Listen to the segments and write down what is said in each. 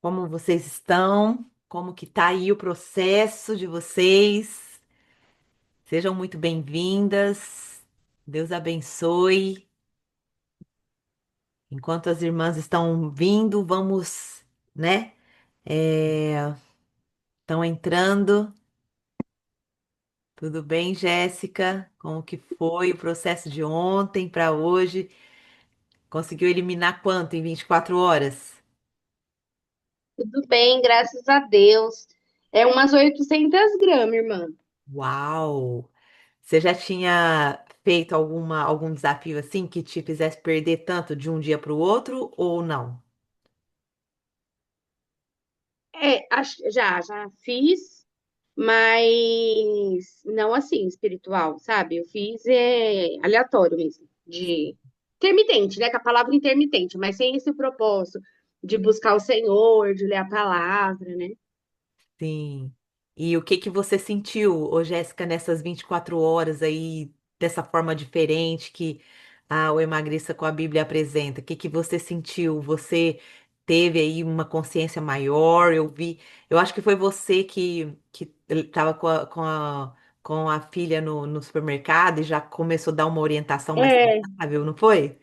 Como vocês estão? Como que tá aí o processo de vocês? Sejam muito bem-vindas. Deus abençoe. Enquanto as irmãs estão vindo, vamos, né? Estão entrando. Tudo bem, Jéssica? Como que foi o processo de ontem para hoje? Conseguiu eliminar quanto em 24 horas? Tudo bem, graças a Deus. É umas 800 gramas, irmã. Uau! Você já tinha feito algum desafio assim que te fizesse perder tanto de um dia para o outro ou não? Já fiz, mas não assim, espiritual, sabe? Eu fiz aleatório mesmo, de intermitente, né? Com a palavra intermitente, mas sem esse propósito de buscar o Senhor, de ler a palavra, né? Sim. E o que que você sentiu, ô Jéssica, nessas 24 horas aí, dessa forma diferente que o Emagreça com a Bíblia apresenta? O que que você sentiu? Você teve aí uma consciência maior? Eu acho que foi você que estava com a filha no supermercado e já começou a dar uma orientação mais É, saudável, não foi?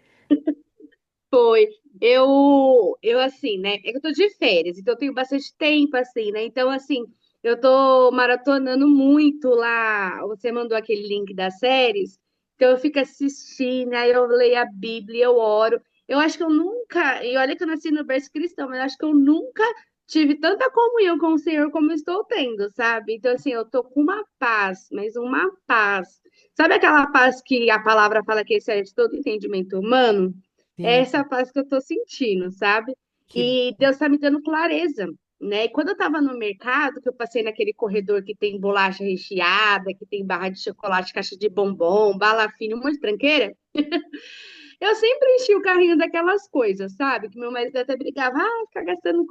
foi. Eu assim, né? É que eu tô de férias, então eu tenho bastante tempo, assim, né? Então, assim, eu tô maratonando muito lá. Você mandou aquele link das séries, então eu fico assistindo, aí eu leio a Bíblia, eu oro. Eu acho que eu nunca, e olha que eu nasci no berço cristão, mas eu acho que eu nunca tive tanta comunhão com o Senhor como eu estou tendo, sabe? Então, assim, eu tô com uma paz, mas uma paz. Sabe aquela paz que a palavra fala que excede todo entendimento humano? É Sim, essa paz que eu tô sentindo, sabe? que E Deus tá me dando clareza, né? E quando eu tava no mercado, que eu passei naquele corredor que tem bolacha recheada, que tem barra de chocolate, caixa de bombom, bala fina, um monte de tranqueira, eu sempre enchi o carrinho daquelas coisas, sabe? Que meu marido até brigava, fica gastando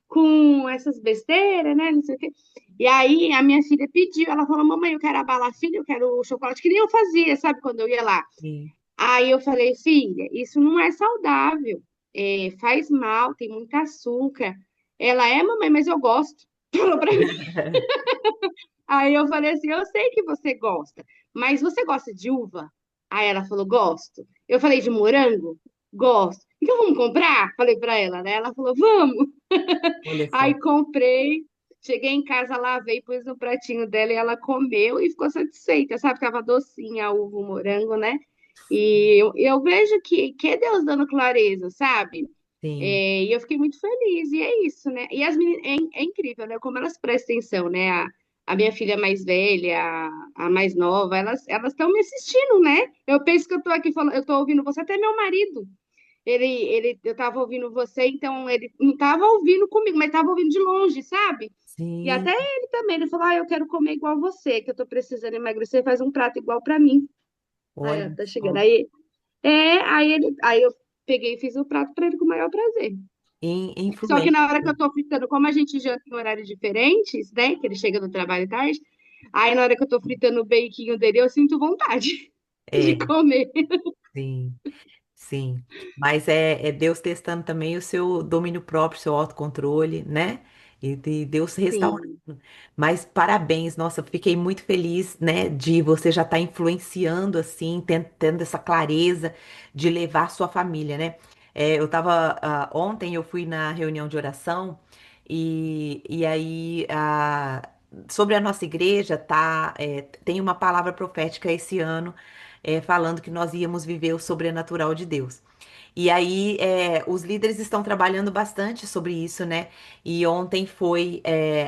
com essas besteiras, né? Não sei o quê. E aí a minha filha pediu, ela falou, mamãe, eu quero a bala fina, eu quero o chocolate, que nem eu fazia, sabe? Quando eu ia lá. sim. Aí eu falei, filha, isso não é saudável, faz mal, tem muito açúcar. Ela é, mamãe, mas eu gosto. Falou pra mim. Aí eu falei assim, eu sei que você gosta, mas você gosta de uva? Aí ela falou, gosto. Eu falei, de morango? Gosto. Então vamos comprar? Falei pra ela, né? Ela falou, vamos. Olha só. Aí comprei, cheguei em casa, lavei, pus no pratinho dela e ela comeu e ficou satisfeita, sabe? Tava docinha a uva, o morango, né? E eu vejo que é Deus dando clareza, sabe? Sim. E eu fiquei muito feliz, e é isso, né? E as meninas, é incrível, né? Como elas prestam atenção, né? A minha filha mais velha, a mais nova, elas estão me assistindo, né? Eu penso que eu tô aqui falando, eu tô ouvindo você, até meu marido. Eu tava ouvindo você, então ele não tava ouvindo comigo, mas tava ouvindo de longe, sabe? E até Sim. ele também, ele falou: eu quero comer igual você, que eu tô precisando emagrecer, faz um prato igual pra mim. Aí, ó, Olha tá chegando. só. Aí eu peguei e fiz o prato pra ele com o maior prazer. Só que na hora que Influência. eu tô fritando, como a gente janta em horários diferentes, né? Que ele chega do trabalho tarde, aí na hora que eu tô fritando o beiquinho dele, eu sinto vontade de É, comer. sim. Sim, mas é Deus testando também o seu domínio próprio, seu autocontrole, né? E de Deus restaurando. Sim. Mas parabéns, nossa, fiquei muito feliz, né, de você já estar influenciando assim, tendo essa clareza de levar sua família, né? Ontem eu fui na reunião de oração e aí sobre a nossa igreja tem uma palavra profética esse ano falando que nós íamos viver o sobrenatural de Deus. E aí, os líderes estão trabalhando bastante sobre isso, né? E ontem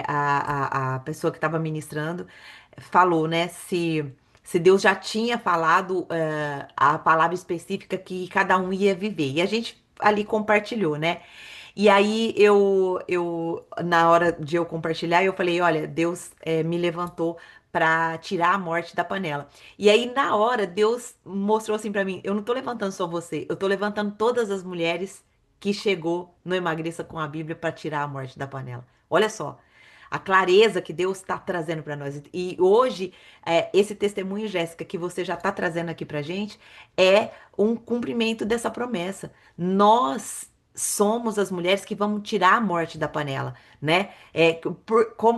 a pessoa que estava ministrando falou, né? Se Deus já tinha falado a palavra específica que cada um ia viver. E a gente ali compartilhou, né? E aí na hora de eu compartilhar, eu falei, olha, Deus me levantou para tirar a morte da panela. E aí na hora Deus mostrou assim para mim, eu não tô levantando só você, eu tô levantando todas as mulheres que chegou no Emagreça com a Bíblia para tirar a morte da panela. Olha só. A clareza que Deus está trazendo para nós. E hoje, esse testemunho, Jéssica, que você já está trazendo aqui para gente, é um cumprimento dessa promessa. Nós somos as mulheres que vamos tirar a morte da panela, né?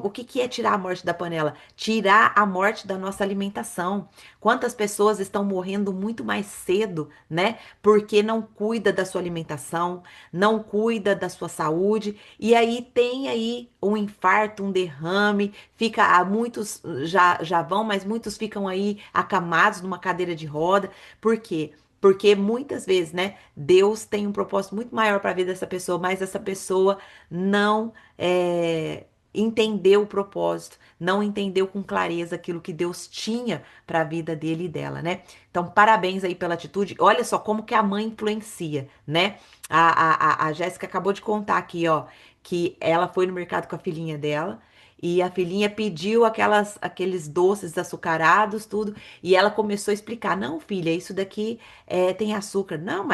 O que que é tirar a morte da panela? Tirar a morte da nossa alimentação. Quantas pessoas estão morrendo muito mais cedo, né? Porque não cuida da sua alimentação, não cuida da sua saúde, e aí tem aí um infarto, um derrame, muitos já vão, mas muitos ficam aí acamados numa cadeira de roda. Por quê? Porque muitas vezes, né, Deus tem um propósito muito maior para a vida dessa pessoa, mas essa pessoa não entendeu o propósito, não entendeu com clareza aquilo que Deus tinha para a vida dele e dela, né? Então, parabéns aí pela atitude. Olha só como que a mãe influencia, né? A Jéssica acabou de contar aqui, ó, que ela foi no mercado com a filhinha dela. E a filhinha pediu aqueles doces açucarados, tudo. E ela começou a explicar: não, filha, isso daqui tem açúcar. Não,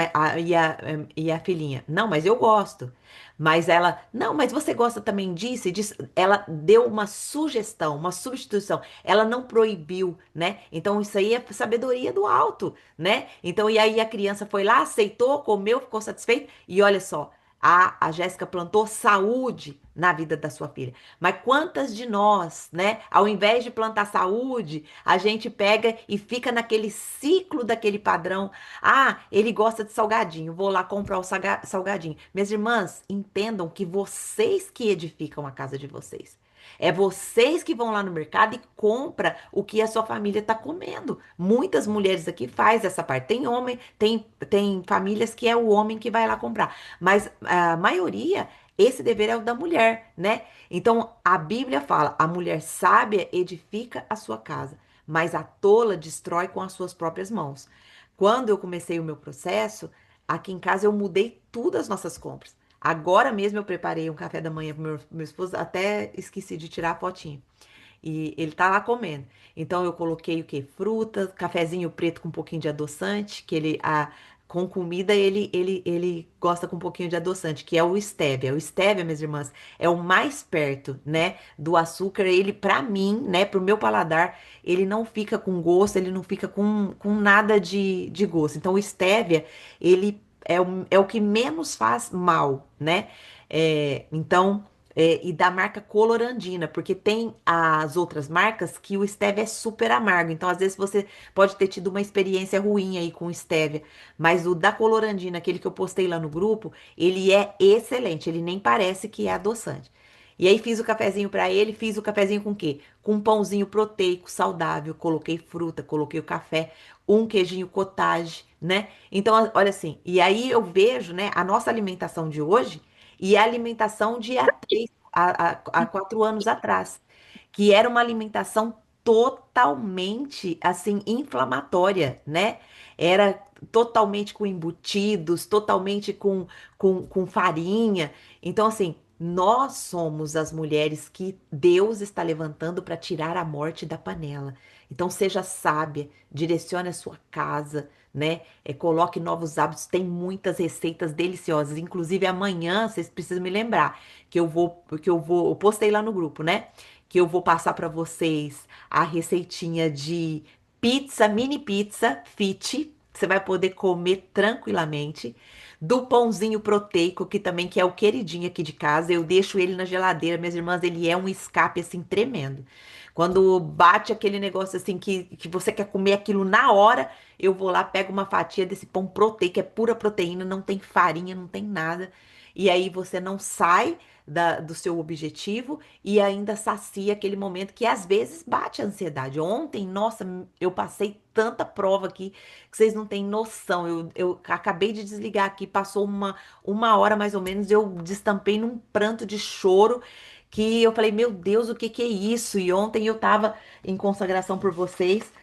e a filhinha: não, mas eu gosto. Mas ela: não, mas você gosta também disso e disso. Ela deu uma sugestão, uma substituição. Ela não proibiu, né? Então isso aí é sabedoria do alto, né? Então, e aí a criança foi lá, aceitou, comeu, ficou satisfeita. E olha só. A Jéssica plantou saúde na vida da sua filha. Mas quantas de nós, né, ao invés de plantar saúde, a gente pega e fica naquele ciclo daquele padrão. Ah, ele gosta de salgadinho, vou lá comprar o salgadinho. Minhas irmãs, entendam que vocês que edificam a casa de vocês. É vocês que vão lá no mercado e compra o que a sua família está comendo. Muitas mulheres aqui faz essa parte. Tem homem, tem famílias que é o homem que vai lá comprar. Mas a maioria, esse dever é o da mulher, né? Então a Bíblia fala: a mulher sábia edifica a sua casa, mas a tola destrói com as suas próprias mãos. Quando eu comecei o meu processo, aqui em casa eu mudei tudo as nossas compras. Agora mesmo eu preparei um café da manhã pro meu esposo, até esqueci de tirar a fotinha. E ele tá lá comendo. Então eu coloquei o quê? Fruta, cafezinho preto com um pouquinho de adoçante, com comida ele gosta com um pouquinho de adoçante, que é o stevia. O stevia, minhas irmãs, é o mais perto, né, do açúcar. Ele, pra mim, né, pro meu paladar, ele não fica com gosto, ele não fica com nada de gosto. Então o stevia, ele é o que menos faz mal, né? Então e da marca Colorandina, porque tem as outras marcas que o stevia é super amargo. Então, às vezes, você pode ter tido uma experiência ruim aí com o stevia. Mas o da Colorandina, aquele que eu postei lá no grupo, ele é excelente. Ele nem parece que é adoçante. E aí fiz o cafezinho pra ele, fiz o cafezinho com o quê? Com um pãozinho proteico, saudável, coloquei fruta, coloquei o café, um queijinho cottage, né? Então, olha assim, e aí eu vejo, né, a nossa alimentação de hoje e a alimentação de há 4 anos atrás, que era uma alimentação totalmente assim inflamatória, né? Era totalmente com embutidos, totalmente com farinha. Então, assim, nós somos as mulheres que Deus está levantando para tirar a morte da panela. Então, seja sábia, direcione a sua casa, né? Coloque novos hábitos. Tem muitas receitas deliciosas. Inclusive, amanhã, vocês precisam me lembrar eu postei lá no grupo, né? Que eu vou passar para vocês a receitinha de pizza, mini pizza fit. Você vai poder comer tranquilamente. Do pãozinho proteico, que é o queridinho aqui de casa. Eu deixo ele na geladeira, minhas irmãs, ele é um escape assim tremendo. Quando bate aquele negócio assim que você quer comer aquilo na hora, eu vou lá, pego uma fatia desse pão proteico, é pura proteína, não tem farinha, não tem nada. E aí você não sai do seu objetivo e ainda sacia aquele momento que às vezes bate a ansiedade. Ontem, nossa, eu passei tanta prova aqui que vocês não têm noção. Eu acabei de desligar aqui, passou uma hora mais ou menos, eu destampei num pranto de choro que eu falei, meu Deus, o que que é isso? E ontem eu tava em consagração por vocês.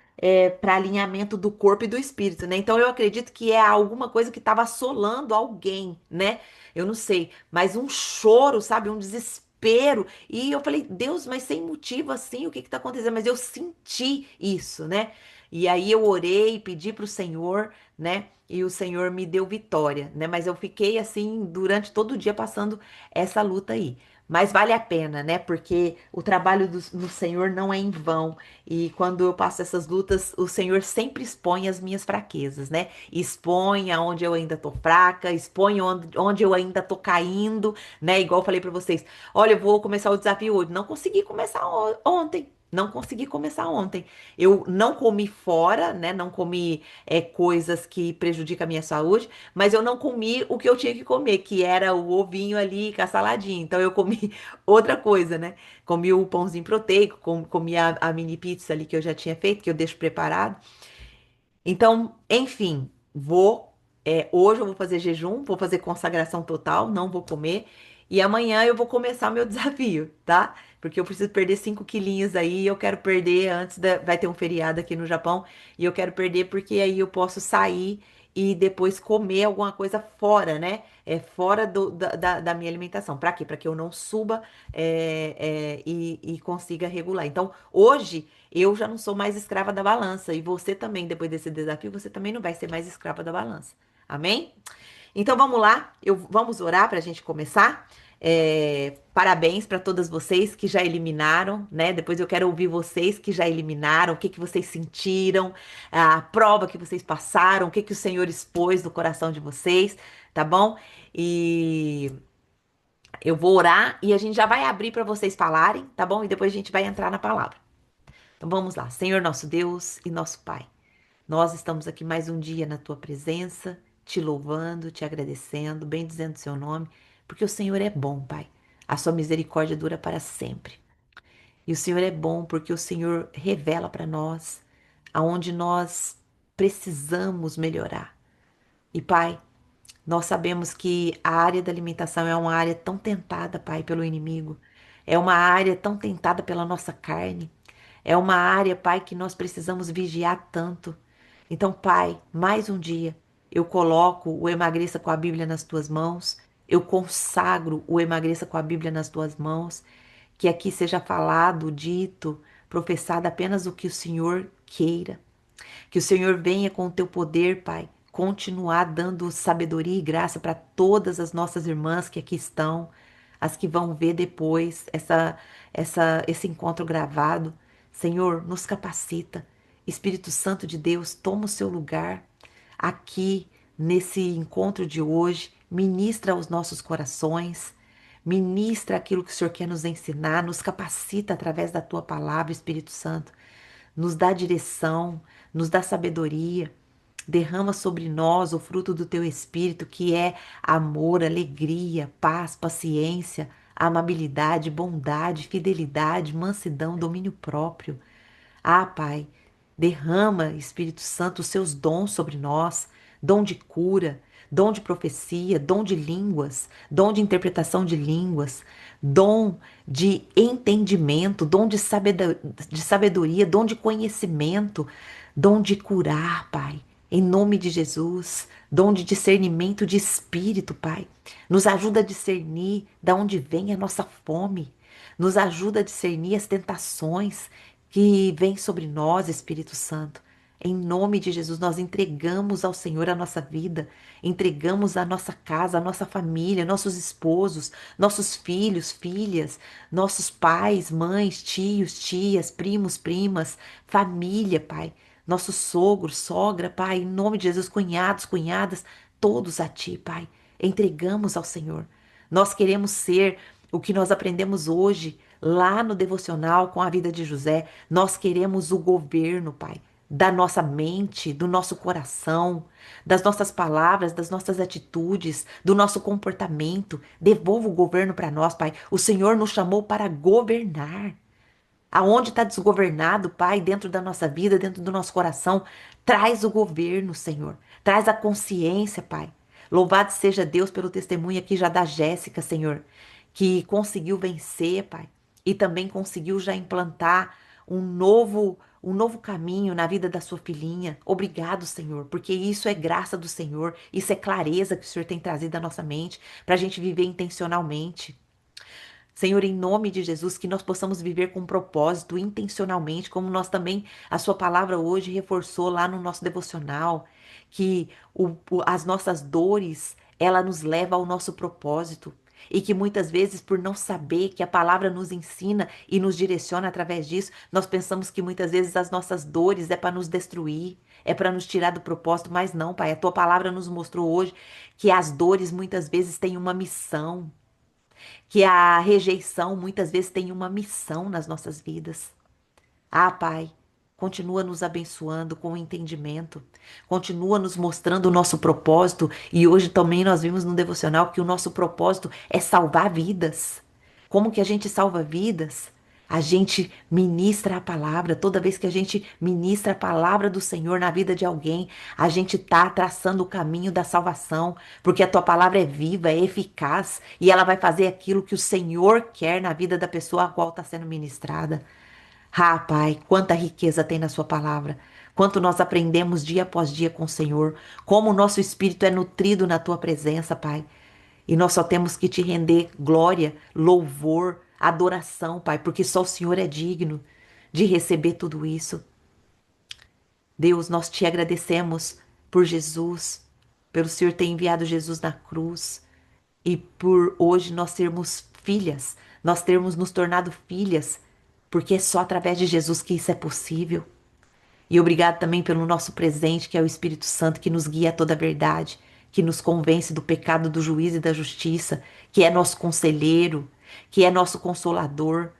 Para alinhamento do corpo e do espírito, né? Então eu acredito que é alguma coisa que estava assolando alguém, né? Eu não sei, mas um choro, sabe? Um desespero. E eu falei, Deus, mas sem motivo assim, o que que tá acontecendo? Mas eu senti isso, né? E aí eu orei, pedi pro Senhor, né? E o Senhor me deu vitória, né? Mas eu fiquei assim durante todo o dia passando essa luta aí. Mas vale a pena, né? Porque o trabalho no Senhor não é em vão. E quando eu passo essas lutas, o Senhor sempre expõe as minhas fraquezas, né? Expõe aonde eu ainda tô fraca, expõe onde eu ainda tô caindo, né? Igual eu falei pra vocês. Olha, eu vou começar o desafio hoje. Não consegui começar ontem. Não consegui começar ontem. Eu não comi fora, né? Não comi coisas que prejudicam a minha saúde, mas eu não comi o que eu tinha que comer, que era o ovinho ali com a saladinha. Então eu comi outra coisa, né? Comi o pãozinho proteico, comi a mini pizza ali que eu já tinha feito, que eu deixo preparado. Então, enfim, hoje eu vou fazer jejum, vou fazer consagração total, não vou comer. E amanhã eu vou começar o meu desafio, tá? Porque eu preciso perder 5 quilinhos aí, e eu quero perder vai ter um feriado aqui no Japão, e eu quero perder porque aí eu posso sair e depois comer alguma coisa fora, né? Fora da minha alimentação. Pra quê? Pra que eu não suba e consiga regular. Então, hoje eu já não sou mais escrava da balança. E você também, depois desse desafio, você também não vai ser mais escrava da balança. Amém? Então vamos lá, vamos orar para a gente começar. Parabéns para todas vocês que já eliminaram, né? Depois eu quero ouvir vocês que já eliminaram, o que que vocês sentiram, a prova que vocês passaram, o que que o Senhor expôs no coração de vocês, tá bom? E eu vou orar e a gente já vai abrir para vocês falarem, tá bom? E depois a gente vai entrar na palavra. Então vamos lá, Senhor nosso Deus e nosso Pai. Nós estamos aqui mais um dia na tua presença, te louvando, te agradecendo, bendizendo o seu nome, porque o Senhor é bom, Pai. A sua misericórdia dura para sempre. E o Senhor é bom porque o Senhor revela para nós aonde nós precisamos melhorar. E, Pai, nós sabemos que a área da alimentação é uma área tão tentada, Pai, pelo inimigo. É uma área tão tentada pela nossa carne. É uma área, Pai, que nós precisamos vigiar tanto. Então, Pai, mais um dia eu coloco o Emagreça com a Bíblia nas tuas mãos. Eu consagro o Emagreça com a Bíblia nas tuas mãos. Que aqui seja falado, dito, professado apenas o que o Senhor queira. Que o Senhor venha com o teu poder, Pai, continuar dando sabedoria e graça para todas as nossas irmãs que aqui estão, as que vão ver depois esse encontro gravado. Senhor, nos capacita. Espírito Santo de Deus, toma o seu lugar aqui nesse encontro de hoje. Ministra aos nossos corações. Ministra aquilo que o Senhor quer nos ensinar, nos capacita através da tua palavra, Espírito Santo. Nos dá direção, nos dá sabedoria. Derrama sobre nós o fruto do teu espírito, que é amor, alegria, paz, paciência, amabilidade, bondade, fidelidade, mansidão, domínio próprio. Ah, Pai, derrama, Espírito Santo, os seus dons sobre nós, dom de cura, dom de profecia, dom de línguas, dom de interpretação de línguas, dom de entendimento, dom de sabedoria, dom de conhecimento, dom de curar, Pai. Em nome de Jesus, dom de discernimento de espírito, Pai. Nos ajuda a discernir da onde vem a nossa fome. Nos ajuda a discernir as tentações que vêm sobre nós, Espírito Santo. Em nome de Jesus, nós entregamos ao Senhor a nossa vida, entregamos a nossa casa, a nossa família, nossos esposos, nossos filhos, filhas, nossos pais, mães, tios, tias, primos, primas, família, Pai, nossos sogros, sogra, Pai, em nome de Jesus, cunhados, cunhadas, todos a Ti, Pai, entregamos ao Senhor. Nós queremos ser o que nós aprendemos hoje, lá no devocional com a vida de José. Nós queremos o governo, Pai, da nossa mente, do nosso coração, das nossas palavras, das nossas atitudes, do nosso comportamento. Devolva o governo para nós, Pai. O Senhor nos chamou para governar. Aonde está desgovernado, Pai, dentro da nossa vida, dentro do nosso coração, traz o governo, Senhor. Traz a consciência, Pai. Louvado seja Deus pelo testemunho aqui já da Jéssica, Senhor, que conseguiu vencer, Pai, e também conseguiu já implantar um novo caminho na vida da sua filhinha. Obrigado, Senhor, porque isso é graça do Senhor, isso é clareza que o Senhor tem trazido à nossa mente para a gente viver intencionalmente. Senhor, em nome de Jesus, que nós possamos viver com propósito, intencionalmente, como nós também, a Sua palavra hoje reforçou lá no nosso devocional, que as nossas dores, ela nos leva ao nosso propósito. E que muitas vezes, por não saber que a palavra nos ensina e nos direciona através disso, nós pensamos que muitas vezes as nossas dores é para nos destruir, é para nos tirar do propósito, mas não, Pai. A tua palavra nos mostrou hoje que as dores muitas vezes têm uma missão, que a rejeição muitas vezes tem uma missão nas nossas vidas. Ah, Pai, continua nos abençoando com o entendimento, continua nos mostrando o nosso propósito. E hoje também nós vimos no devocional que o nosso propósito é salvar vidas. Como que a gente salva vidas? A gente ministra a palavra. Toda vez que a gente ministra a palavra do Senhor na vida de alguém, a gente está traçando o caminho da salvação, porque a tua palavra é viva, é eficaz e ela vai fazer aquilo que o Senhor quer na vida da pessoa a qual está sendo ministrada. Ah, Pai, quanta riqueza tem na Sua palavra. Quanto nós aprendemos dia após dia com o Senhor. Como o nosso espírito é nutrido na Tua presença, Pai. E nós só temos que te render glória, louvor, adoração, Pai, porque só o Senhor é digno de receber tudo isso. Deus, nós te agradecemos por Jesus, pelo Senhor ter enviado Jesus na cruz e por hoje nós sermos filhas, nós termos nos tornado filhas, porque é só através de Jesus que isso é possível. E obrigado também pelo nosso presente, que é o Espírito Santo, que nos guia a toda a verdade, que nos convence do pecado, do juízo e da justiça, que é nosso conselheiro, que é nosso consolador.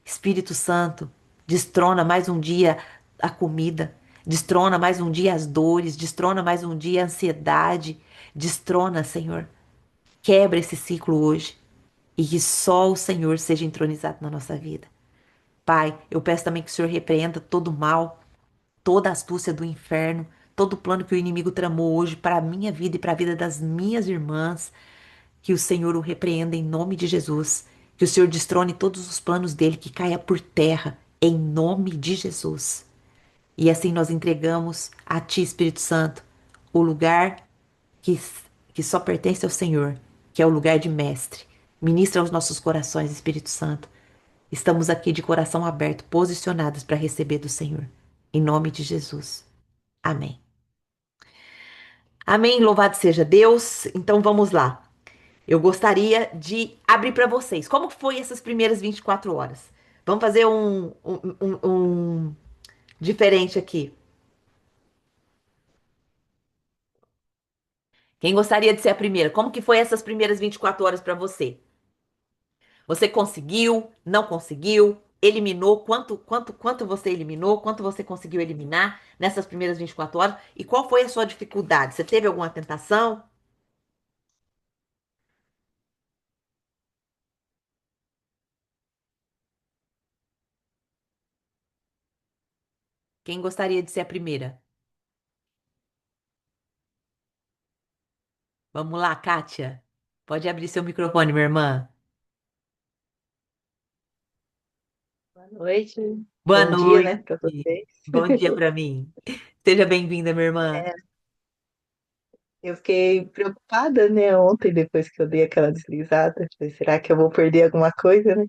Espírito Santo, destrona mais um dia a comida, destrona mais um dia as dores, destrona mais um dia a ansiedade, destrona, Senhor. Quebra esse ciclo hoje e que só o Senhor seja entronizado na nossa vida. Pai, eu peço também que o Senhor repreenda todo o mal, toda a astúcia do inferno, todo o plano que o inimigo tramou hoje para a minha vida e para a vida das minhas irmãs. Que o Senhor o repreenda em nome de Jesus. Que o Senhor destrone todos os planos dele, que caia por terra em nome de Jesus. E assim nós entregamos a Ti, Espírito Santo, o lugar que, que só pertence ao Senhor, que é o lugar de mestre. Ministra aos nossos corações, Espírito Santo. Estamos aqui de coração aberto, posicionados para receber do Senhor. Em nome de Jesus. Amém. Amém. Louvado seja Deus. Então vamos lá. Eu gostaria de abrir para vocês. Como foi essas primeiras 24 horas? Vamos fazer um diferente aqui. Quem gostaria de ser a primeira? Como que foi essas primeiras 24 horas para você? Você conseguiu? Não conseguiu? Eliminou? Quanto você eliminou? Quanto você conseguiu eliminar nessas primeiras 24 horas? E qual foi a sua dificuldade? Você teve alguma tentação? Quem gostaria de ser a primeira? Vamos lá, Kátia. Pode abrir seu microfone, minha irmã. Boa noite, Boa bom dia, noite. né, para vocês. Bom dia para mim. Seja bem-vinda, minha irmã. É, eu fiquei preocupada, né, ontem, depois que eu dei aquela deslizada. Falei, será que eu vou perder alguma coisa, né?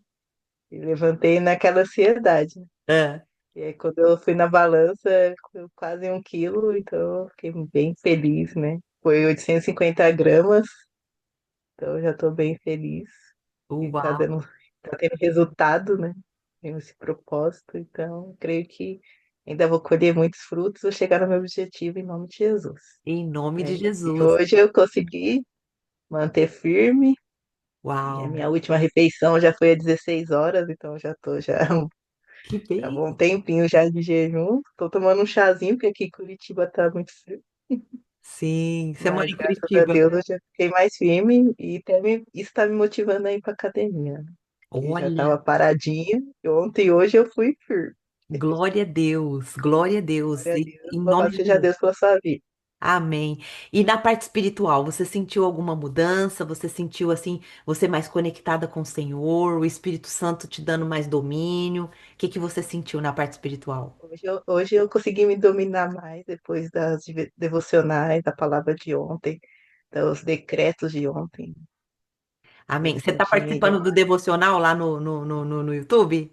E levantei naquela ansiedade, né? Ah, E aí, quando eu fui na balança, eu quase 1 quilo, então eu fiquei bem feliz, né? Foi 850 gramas, então eu já estou bem feliz. E uau. tá tendo resultado, né? Tenho esse propósito, então creio que ainda vou colher muitos frutos, vou chegar no meu objetivo em nome de Jesus. Em nome de E Jesus. hoje eu consegui manter firme, e a Uau. minha última refeição já foi às 16 horas, então eu já tô já, Que já bem. vou um tempinho já de jejum. Tô tomando um chazinho, porque aqui em Curitiba tá muito frio. Sim, você mora Mas em graças a Curitiba. Deus eu já fiquei mais firme e até isso tá me motivando a ir pra academia, né? Que já Olha, tava paradinha. E ontem e hoje eu fui firme. glória a Deus, glória a Deus. Glória a E, Deus, em nome louvado de seja Jesus. Deus pela sua vida. Amém. E na parte espiritual, você sentiu alguma mudança? Você sentiu assim, você mais conectada com o Senhor, o Espírito Santo te dando mais domínio? O que que você sentiu na parte espiritual? Hoje eu consegui me dominar mais depois das devocionais, da palavra de ontem, dos decretos de ontem. Eu Amém. me Você está senti participando do melhor. devocional lá no YouTube?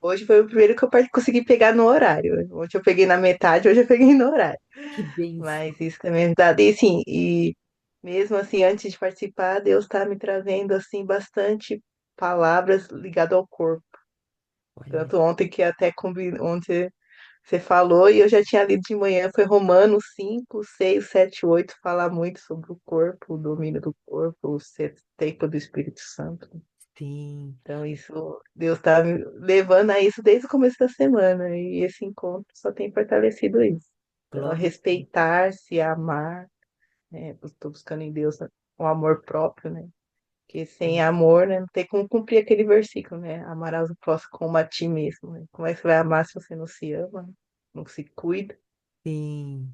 Hoje foi o primeiro que eu consegui pegar no horário. Ontem eu peguei na metade, hoje eu peguei no horário. Que bênção. Mas isso também me dá. E assim, mesmo assim, antes de participar, Deus está me trazendo assim bastante palavras ligadas ao corpo. Olha, Tanto ontem que até ontem você falou e eu já tinha lido de manhã, foi Romanos 5, 6, 7, 8, falar muito sobre o corpo, o domínio do corpo, o ser templo do Espírito Santo. sim, Então, isso, Deus está me levando a isso desde o começo da semana, e esse encontro só tem fortalecido isso. Então, a glória. respeitar, se amar, né? Estou buscando em Deus um amor próprio, né? Porque sem amor, né, não tem como cumprir aquele versículo, né? Amarás o próximo como a ti mesmo, né? Como é que você vai amar se você não se ama, né? Não se cuida? Sim.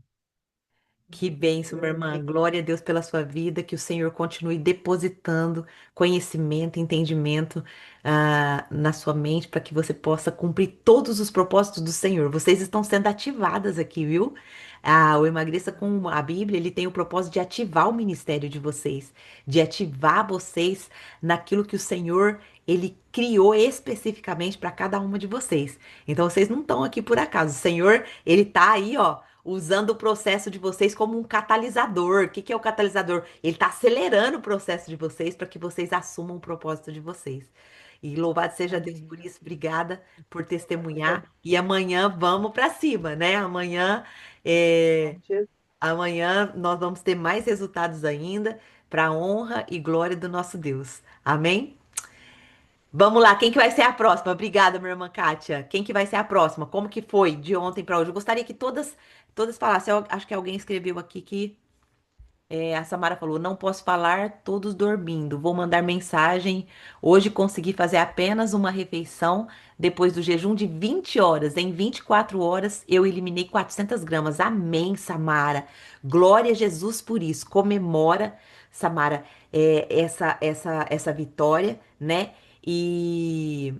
Que bênção, minha irmã. Tem- Glória a Deus pela sua vida, que o Senhor continue depositando conhecimento, entendimento, na sua mente, para que você possa cumprir todos os propósitos do Senhor. Vocês estão sendo ativadas aqui, viu? O Emagreça com a Bíblia, ele tem o propósito de ativar o ministério de vocês, de ativar vocês naquilo que o Senhor, ele criou especificamente para cada uma de vocês. Então, vocês não estão aqui por acaso. O Senhor, ele tá aí, ó, usando o processo de vocês como um catalisador. O que que é o catalisador? Ele está acelerando o processo de vocês para que vocês assumam o propósito de vocês. E louvado seja Deus por Amém. isso. Obrigada por testemunhar. E amanhã vamos para cima, né? É, amanhã nós vamos ter mais resultados ainda para a honra e glória do nosso Deus. Amém? Vamos lá, quem que vai ser a próxima? Obrigada, minha irmã Kátia. Quem que vai ser a próxima? Como que foi de ontem para hoje? Eu gostaria que todas falassem. Eu acho que alguém escreveu aqui que a Samara falou: não posso falar, todos dormindo. Vou mandar mensagem. Hoje consegui fazer apenas uma refeição depois do jejum de 20 horas. Em 24 horas eu eliminei 400 gramas. Amém, Samara. Glória a Jesus por isso. Comemora, Samara, essa vitória, né? E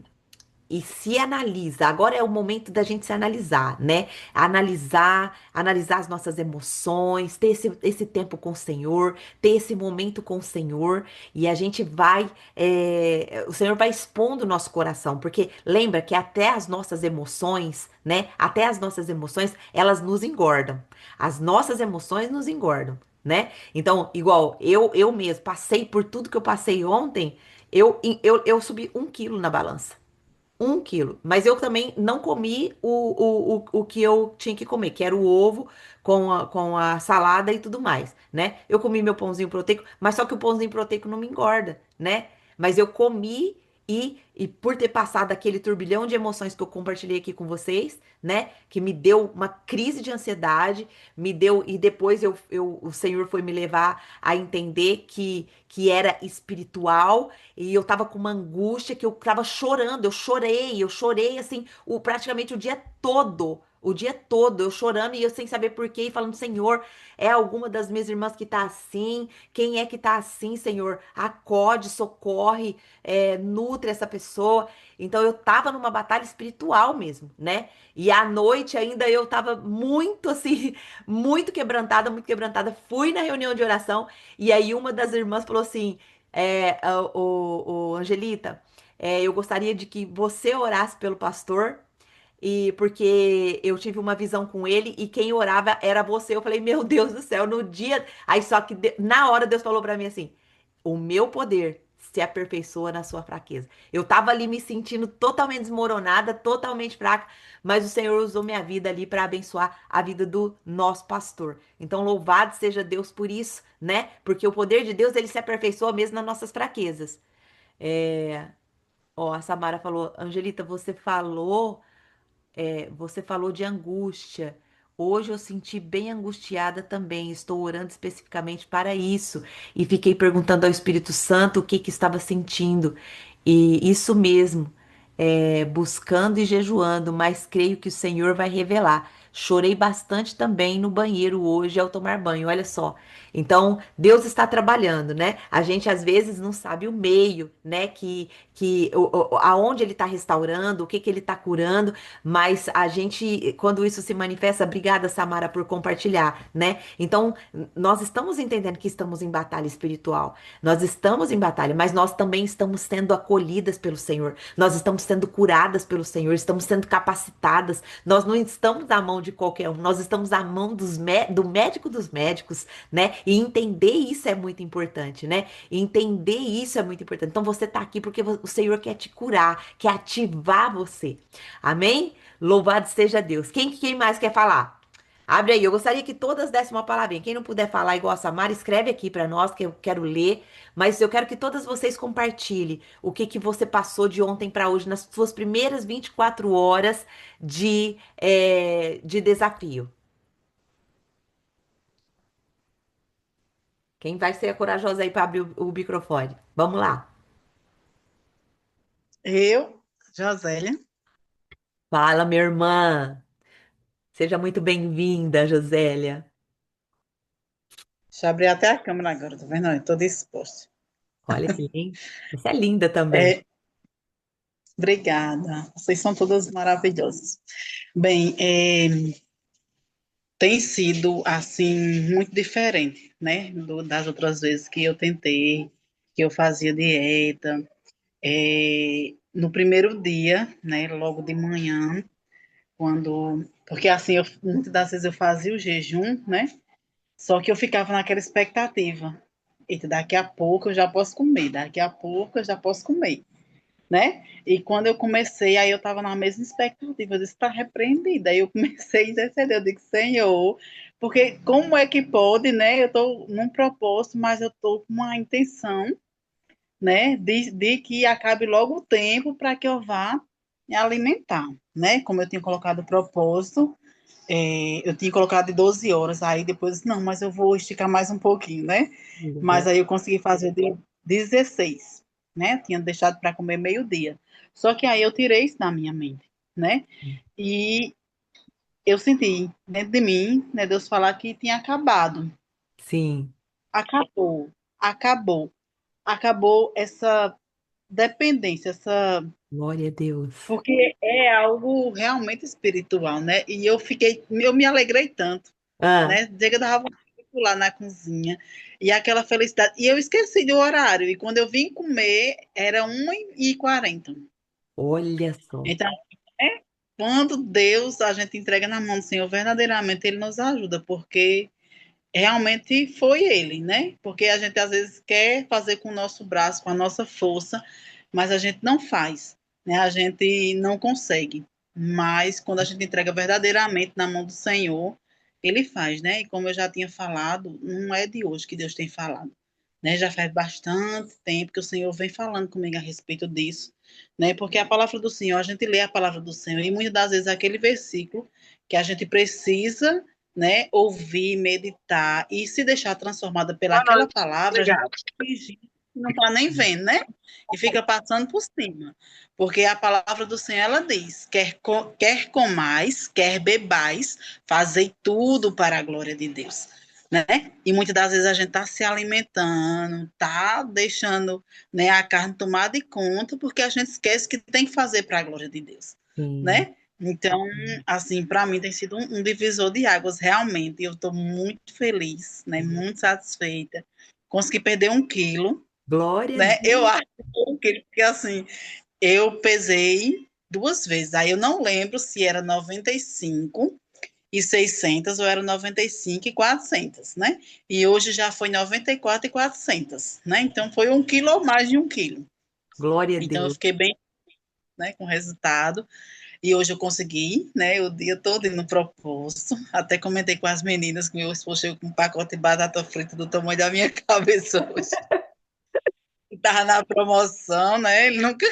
se analisa. Agora é o momento da gente se analisar, né? Analisar as nossas emoções, ter esse tempo com o Senhor, ter esse momento com o Senhor, e a gente vai, o Senhor vai expondo o nosso coração, porque lembra que até as nossas emoções, né? Até as nossas emoções, elas nos engordam. As nossas emoções nos engordam, né? Então, igual eu mesmo passei por tudo que eu passei ontem, eu subi 1 quilo na balança. 1 quilo. Mas eu também não comi o que eu tinha que comer, que era o ovo com a salada e tudo mais, né? Eu comi meu pãozinho proteico, mas só que o pãozinho proteico não me engorda, né? Mas eu comi e por ter passado aquele turbilhão de emoções que eu compartilhei aqui com vocês, né? Que me deu uma crise de ansiedade, me deu, e depois o Senhor foi me levar a entender que era espiritual e eu tava com uma angústia que eu tava chorando, eu chorei assim, praticamente o dia todo. O dia todo eu chorando e eu sem saber por quê, e falando, Senhor, é alguma das minhas irmãs que tá assim? Quem é que tá assim, Senhor? Acode, socorre, nutre essa pessoa. Então eu tava numa batalha espiritual mesmo, né? E à noite ainda eu tava muito assim, muito quebrantada, muito quebrantada. Fui na reunião de oração e aí uma das irmãs falou assim: Angelita, eu gostaria de que você orasse pelo pastor, e porque eu tive uma visão com ele e quem orava era você. Eu falei, meu Deus do céu, no dia. Aí só que na hora Deus falou pra mim assim: o meu poder se aperfeiçoa na sua fraqueza. Eu tava ali me sentindo totalmente desmoronada, totalmente fraca, mas o Senhor usou minha vida ali para abençoar a vida do nosso pastor. Então, louvado seja Deus por isso, né? Porque o poder de Deus, ele se aperfeiçoa mesmo nas nossas fraquezas. É, Ó, a Samara falou, Angelita, você falou de angústia. Hoje eu senti bem angustiada também. Estou orando especificamente para isso. E fiquei perguntando ao Espírito Santo o que que estava sentindo. E isso mesmo, buscando e jejuando, mas creio que o Senhor vai revelar. Chorei bastante também no banheiro hoje ao tomar banho, olha só. Então, Deus está trabalhando, né? A gente às vezes não sabe o meio, né? Aonde Ele está restaurando, o que que Ele está curando, mas a gente, quando isso se manifesta, obrigada, Samara, por compartilhar, né? Então, nós estamos entendendo que estamos em batalha espiritual. Nós estamos em batalha, mas nós também estamos sendo acolhidas pelo Senhor. Nós estamos sendo curadas pelo Senhor, estamos sendo capacitadas. Nós não estamos na mão de qualquer um, nós estamos na mão do médico dos médicos, né? E entender isso é muito importante, né? Entender isso é muito importante. Então você está aqui porque o Senhor quer te curar, quer ativar você. Amém? Louvado seja Deus. Quem mais quer falar? Abre aí, eu gostaria que todas dessem uma palavrinha. Quem não puder falar igual a Samara, escreve aqui para nós que eu quero ler. Mas eu quero que todas vocês compartilhem o que que você passou de ontem para hoje nas suas primeiras 24 horas de desafio. Quem vai ser a corajosa aí para abrir o microfone? Vamos lá. Eu, Josélia, Fala, minha irmã. Seja muito bem-vinda, Josélia. já abri até a câmera agora, tá vendo? Estou disposta. Olha que lindo. Você é linda também. É, obrigada, vocês são todas maravilhosas. Bem, tem sido, assim, muito diferente, né, das outras vezes que eu tentei, que eu fazia dieta. No primeiro dia, né, logo de manhã, porque assim, muitas das vezes eu fazia o jejum, né, só que eu ficava naquela expectativa. Eita, daqui a pouco eu já posso comer, daqui a pouco eu já posso comer, né? E quando eu comecei, aí eu estava na mesma expectativa, eu disse, está repreendida. Aí eu comecei a interceder, eu digo, Senhor, porque como é que pode, né? Eu estou num propósito, mas eu estou com uma intenção, né? De que acabe logo o tempo para que eu vá me alimentar, né? Como eu tinha colocado o propósito, eu tinha colocado de 12 horas, aí depois, não, mas eu vou esticar mais um pouquinho, né? Mas aí eu consegui fazer de 16, né? Tinha deixado para comer meio-dia. Só que aí eu tirei isso da minha mente, né? E eu senti dentro de mim, né, Deus falar que tinha acabado. Sim, Acabou, acabou, acabou essa dependência, essa glória a Deus. porque é algo realmente espiritual, né? E eu me alegrei tanto, Ah, né? Chega dava vontade de pular na cozinha e aquela felicidade. E eu esqueci do horário. E quando eu vim comer, era 1h40. olha só. Então, é, quando Deus a gente entrega na mão do Senhor, verdadeiramente Ele nos ajuda, porque realmente foi Ele, né? Porque a gente às vezes quer fazer com o nosso braço, com a nossa força, mas a gente não faz, né? A gente não consegue. Mas quando a gente entrega verdadeiramente na mão do Senhor, Ele faz, né? E como eu já tinha falado, não é de hoje que Deus tem falado, né? Já faz bastante tempo que o Senhor vem falando comigo a respeito disso, né? Porque a palavra do Senhor, a gente lê a palavra do Senhor e muitas das vezes é aquele versículo que a gente precisa, né, ouvir, meditar e se deixar transformada Boa pelaquela noite. palavra, a gente Obrigada. finge que não está nem vendo, né? E fica passando por cima. Porque a palavra do Senhor, ela diz, quer comais, quer bebais, fazei tudo para a glória de Deus, né? E muitas das vezes a gente está se alimentando, está deixando, né, a carne tomar de conta, porque a gente esquece que tem que fazer para a glória de Deus, Sim. né? Então, assim, para mim tem sido um divisor de águas, realmente. Eu estou muito feliz, né? Muito satisfeita. Consegui perder 1 quilo, Glória a né? Eu Deus. acho que foi 1 quilo, porque assim, eu pesei 2 vezes. Aí eu não lembro se era 95.600 ou era 95.400, né? E hoje já foi 94.400, né? Então foi 1 quilo ou mais de 1 quilo. Glória a Então eu Deus. fiquei bem, né, com o resultado. E hoje eu consegui, né, o dia todo no propósito. Até comentei com as meninas que meu esposo chegou com um pacote de batata frita do tamanho da minha cabeça hoje. Estava na promoção, né? Ele nunca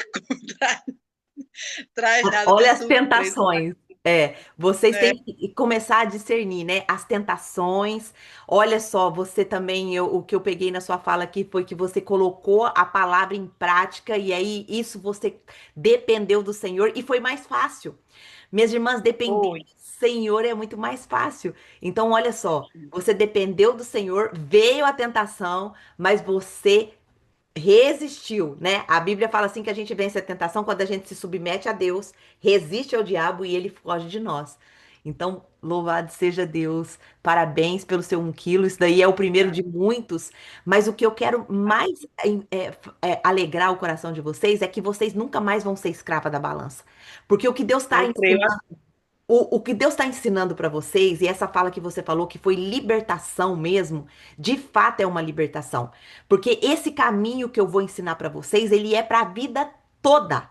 traz nada de Olha as surpresa, tentações. É, vocês né? têm que começar a discernir, né? As tentações. Olha só, você também, o que eu peguei na sua fala aqui foi que você colocou a palavra em prática e aí isso você dependeu do Senhor e foi mais fácil. Minhas irmãs, depender Foi. do Senhor é muito mais fácil. Então, olha só, você dependeu do Senhor, veio a tentação, mas você resistiu, né? A Bíblia fala assim que a gente vence a tentação quando a gente se submete a Deus, resiste ao diabo e ele foge de nós. Então, louvado seja Deus. Parabéns pelo seu 1 quilo. Isso daí é o primeiro de muitos. Mas o que eu quero mais alegrar o coração de vocês é que vocês nunca mais vão ser escrava da balança. Porque o que Deus está Eu creio ensinando, assim. o que Deus está ensinando para vocês, e essa fala que você falou que foi libertação mesmo, de fato é uma libertação. Porque esse caminho que eu vou ensinar para vocês, ele é para a vida toda.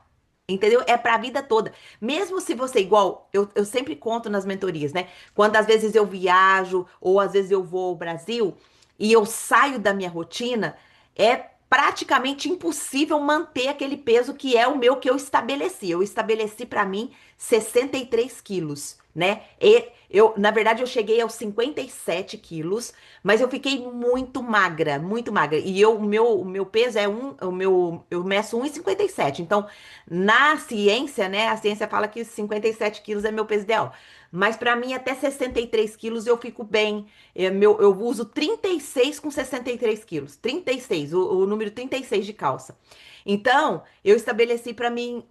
Entendeu? É para a vida toda. Mesmo se você, igual, eu sempre conto nas mentorias, né? Quando às vezes eu viajo, ou às vezes eu vou ao Brasil, e eu saio da minha rotina, é praticamente impossível manter aquele peso que é o meu que eu estabeleci. Eu estabeleci para mim 63 quilos, né? E eu, na verdade, eu cheguei aos 57 quilos, mas eu fiquei muito magra, muito magra. E o meu peso é eu meço 1,57. Então, na ciência, né? A ciência fala que 57 quilos é meu peso ideal. Mas para mim, até 63 quilos eu fico bem. Eu uso 36 com 63 quilos. 36, o número 36 de calça. Então, eu estabeleci para mim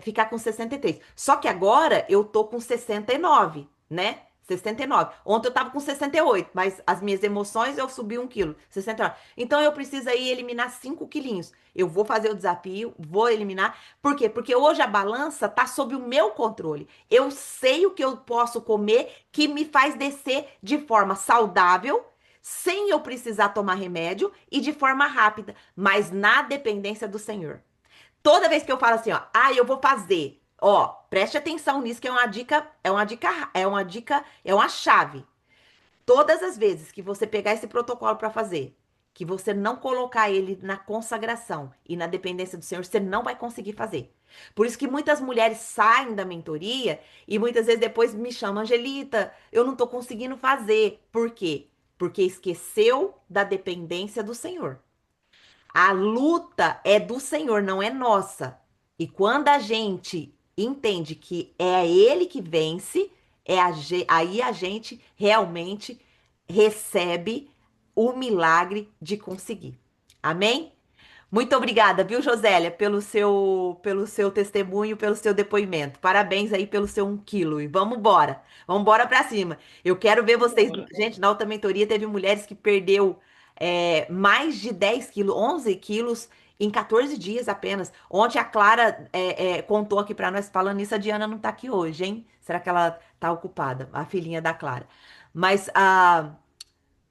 ficar com 63. Só que agora eu tô com 69, né? 69. Ontem eu tava com 68, mas as minhas emoções eu subi 1 quilo. 69. Então eu preciso aí eliminar 5 quilinhos. Eu vou fazer o desafio, vou eliminar. Por quê? Porque hoje a balança tá sob o meu controle. Eu sei o que eu posso comer que me faz descer de forma saudável, sem eu precisar tomar remédio e de forma rápida, mas na dependência do Senhor. Toda vez que eu falo assim, ó, eu vou fazer, ó, preste atenção nisso que é uma dica, é uma chave. Todas as vezes que você pegar esse protocolo para fazer, que você não colocar ele na consagração e na dependência do Senhor, você não vai conseguir fazer. Por isso que muitas mulheres saem da mentoria e muitas vezes depois me chamam, Angelita, eu não tô conseguindo fazer. Por quê? Porque esqueceu da dependência do Senhor. A luta é do Senhor, não é nossa. E quando a gente entende que é Ele que vence, aí a gente realmente recebe o milagre de conseguir. Amém? Muito obrigada, viu, Josélia, pelo seu testemunho, pelo seu depoimento. Parabéns aí pelo seu 1 quilo. E vamos embora pra cima. Eu quero ver vocês. Bora. Gente, na outra mentoria teve mulheres que perdeu mais de 10 quilos, 11 quilos em 14 dias apenas. Ontem a Clara contou aqui pra nós, falando isso, a Diana não tá aqui hoje, hein? Será que ela tá ocupada? A filhinha da Clara. Mas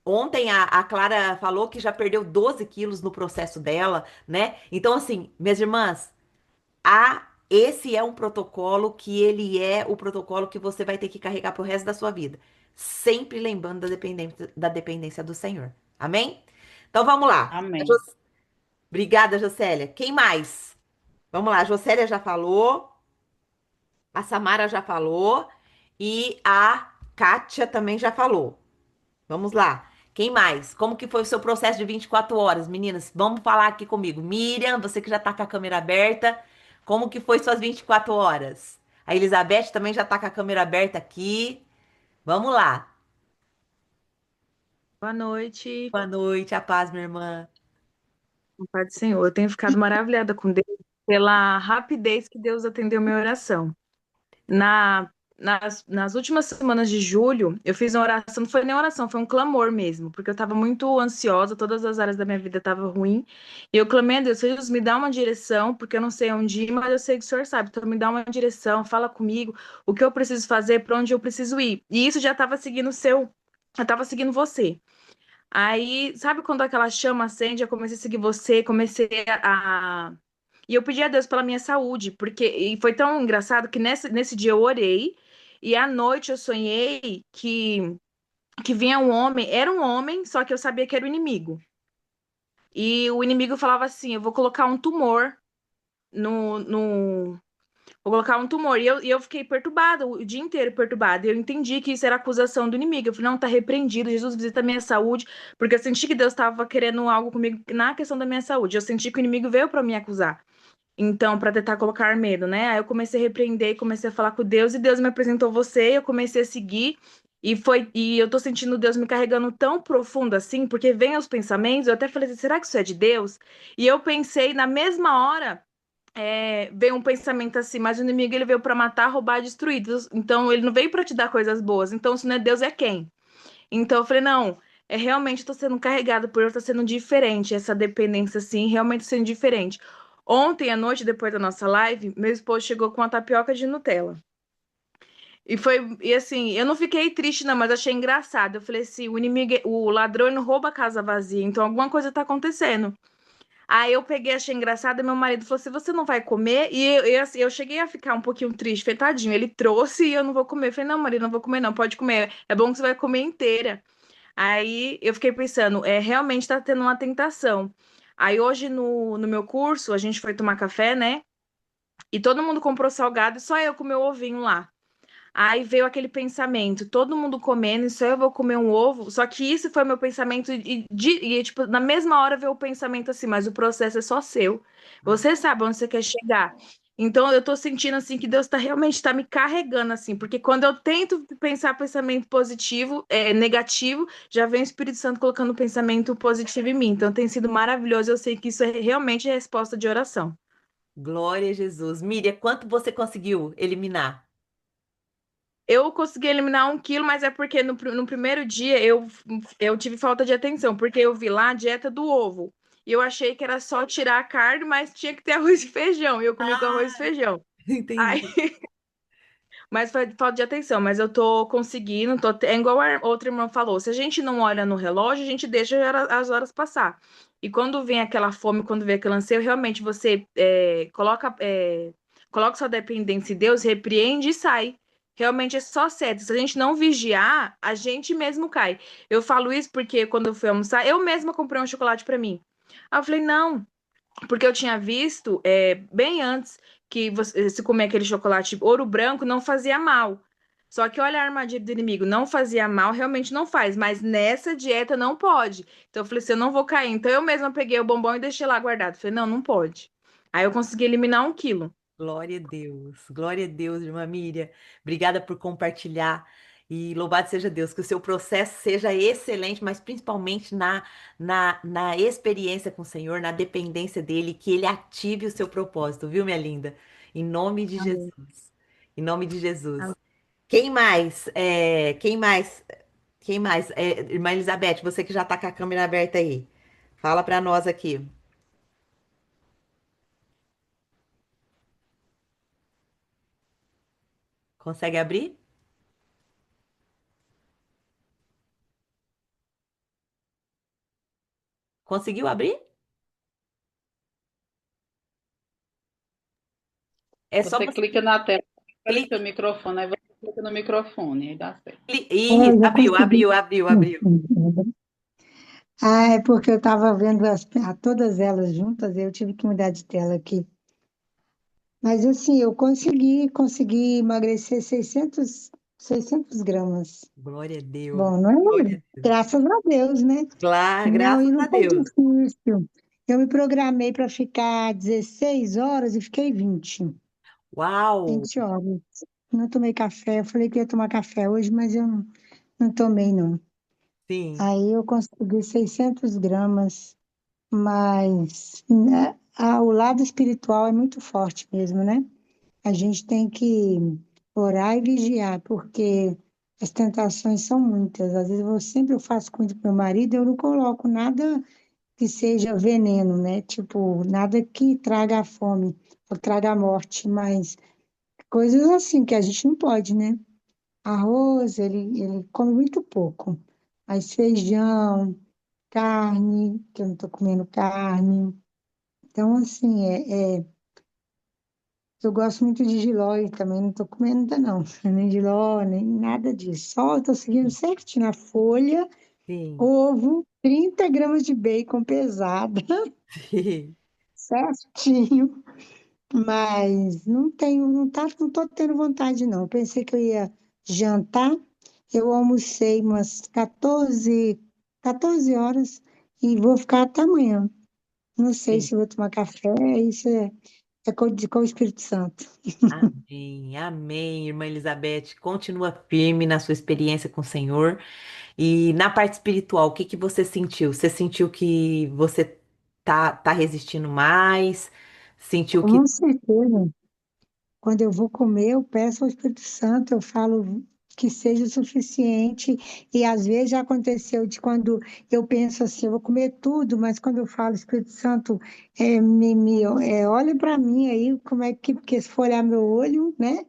ontem a Clara falou que já perdeu 12 quilos no processo dela, né? Então, assim, minhas irmãs, esse é um protocolo que ele é o protocolo que você vai ter que carregar pro resto da sua vida. Sempre lembrando da dependência do Senhor. Amém? Então vamos lá. Amém. Obrigada, Jocélia. Quem mais? Vamos lá, a Jocélia já falou, a Samara já falou e a Kátia também já falou. Vamos lá. Quem mais? Como que foi o seu processo de 24 horas, meninas? Vamos falar aqui comigo. Miriam, você que já tá com a câmera aberta, como que foi suas 24 horas? A Elizabeth também já tá com a câmera aberta aqui. Vamos lá. Boa noite, Boa noite, a paz, minha irmã. Pai do Senhor. Eu tenho ficado maravilhada com Deus pela rapidez que Deus atendeu minha oração. Nas últimas semanas de julho, eu fiz uma oração, não foi nem oração, foi um clamor mesmo, porque eu estava muito ansiosa, todas as áreas da minha vida estavam ruim, e eu clamei a Deus, Jesus, me dá uma direção, porque eu não sei onde ir, mas eu sei que o Senhor sabe, então me dá uma direção, fala comigo, o que eu preciso fazer, para onde eu preciso ir. E isso já estava seguindo já estava seguindo você. Aí, sabe quando aquela chama acende, eu comecei a seguir você, e eu pedi a Deus pela minha saúde, porque e foi tão engraçado que nesse dia eu orei, e à noite eu sonhei que vinha um homem, era um homem, só que eu sabia que era o inimigo. E o inimigo falava assim: eu vou colocar um tumor no vou colocar um tumor. E eu fiquei perturbada, o dia inteiro perturbada. E eu entendi que isso era acusação do inimigo. Eu falei, não, tá repreendido. Jesus visita a minha saúde. Porque eu senti que Deus estava querendo algo comigo na questão da minha saúde. Eu senti que o inimigo veio para me acusar. Então, para tentar colocar medo, né? Aí eu comecei a repreender, comecei a falar com Deus. E Deus me apresentou você. Eu comecei a seguir. E eu tô sentindo Deus me carregando tão profundo assim. Porque vem os pensamentos. Eu até falei assim, será que isso é de Deus? E eu pensei na mesma hora veio um pensamento assim, mas o inimigo ele veio para matar, roubar, destruir. Então ele não veio para te dar coisas boas. Então se não é Deus é quem? Então eu falei não, realmente estou sendo carregada por eu estar sendo diferente, essa dependência assim, realmente sendo diferente. Ontem à noite depois da nossa live, meu esposo chegou com uma tapioca de Nutella. E assim, eu não fiquei triste, não, mas achei engraçado. Eu falei assim, o inimigo, o ladrão ele não rouba a casa vazia, então alguma coisa tá acontecendo. Aí eu peguei, achei engraçado, e meu marido falou assim: você não vai comer? Assim, eu cheguei a ficar um pouquinho triste, falei, tadinho, ele trouxe e eu não vou comer. Eu falei, não, marido, não vou comer, não, pode comer. É bom que você vai comer inteira. Aí eu fiquei pensando, realmente tá tendo uma tentação. Aí hoje no meu curso, a gente foi tomar café, né? E todo mundo comprou salgado e só eu com meu ovinho lá. Aí veio aquele pensamento, todo mundo comendo, e só eu vou comer um ovo. Só que isso foi meu pensamento tipo, na mesma hora veio o pensamento assim, mas o processo é só seu. Você sabe onde você quer chegar. Então eu tô sentindo assim que Deus tá realmente tá me carregando assim, porque quando eu tento pensar pensamento positivo, negativo, já vem o Espírito Santo colocando pensamento positivo em mim. Então tem sido maravilhoso, eu sei que isso é realmente resposta de oração. Glória a Jesus. Miriam, quanto você conseguiu eliminar? Eu consegui eliminar 1 quilo, mas é porque no primeiro dia eu tive falta de atenção, porque eu vi lá a dieta do ovo. E eu achei que era só tirar a carne, mas tinha que ter arroz e feijão. E eu comi com arroz e feijão. Aí, Entendi. mas foi falta de atenção, mas eu tô conseguindo, é igual a outra irmã falou, se a gente não olha no relógio, a gente deixa as horas passar. E quando vem aquela fome, quando vem aquele anseio, realmente você coloca sua dependência em Deus, repreende e sai. Realmente é só certo. Se a gente não vigiar, a gente mesmo cai. Eu falo isso porque quando eu fui almoçar, eu mesma comprei um chocolate para mim. Aí eu falei, não, porque eu tinha visto bem antes que você, se comer aquele chocolate ouro branco não fazia mal. Só que olha a armadilha do inimigo, não fazia mal, realmente não faz, mas nessa dieta não pode. Então eu falei assim, eu não vou cair. Então eu mesma peguei o bombom e deixei lá guardado. Falei, não, não pode. Aí eu consegui eliminar 1 quilo. Glória a Deus, irmã Miriam. Obrigada por compartilhar. E louvado seja Deus, que o seu processo seja excelente, mas principalmente na experiência com o Senhor, na dependência dele, que ele ative o seu propósito, viu, minha linda? Em nome de Amém. Jesus. Em nome de Jesus. Quem mais? Quem mais? Quem mais? Irmã Elizabeth, você que já está com a câmera aberta aí. Fala para nós aqui. Consegue abrir? Conseguiu abrir? É só Você você clica na tela, aparece o clicar. microfone, aí você clica no microfone, aí dá certo. Isso, Eu já abriu, consegui. abriu, abriu, abriu. Ah, é porque eu estava vendo todas elas juntas, eu tive que mudar de tela aqui. Mas assim, eu consegui emagrecer 600 gramas. Glória a Deus. Bom, não é? Glória a Deus. Graças a Deus, né? Não, Graças e a não foi Deus. difícil. Eu me programei para ficar 16 horas e fiquei Uau! 20 horas. Não tomei café, eu falei que ia tomar café hoje, mas eu não tomei, não. Sim, Aí eu consegui 600 gramas. Mas né, o lado espiritual é muito forte mesmo, né? A gente tem que orar e vigiar, porque as tentações são muitas. Às vezes eu faço coisa com meu marido, eu não coloco nada que seja veneno, né? Tipo, nada que traga a fome ou traga a morte, mas coisas assim que a gente não pode, né? Arroz, ele come muito pouco. Mas feijão, carne, que eu não estou comendo carne. Então, assim, eu gosto muito de jiló e também não estou comendo ainda não, nem jiló, nem nada disso. Só estou seguindo certinho a folha, sim, ovo, 30 gramas de bacon pesada, sim. certinho, mas não tô tendo vontade não. Pensei que eu ia jantar, eu almocei umas 14 horas e vou ficar até amanhã. Não sei Sim. se vou tomar café, isso é com o Espírito Santo. Amém, amém, irmã Elizabeth. Continua firme na sua experiência com o Senhor. E na parte espiritual, o que que você sentiu? Você sentiu que você tá resistindo mais? Sentiu que. Com certeza. Quando eu vou comer, eu peço ao Espírito Santo, eu falo que seja o suficiente. E às vezes já aconteceu de quando eu penso assim, eu vou comer tudo, mas quando eu falo, Espírito Santo, olha para mim aí, como é que, porque se for olhar meu olho, né?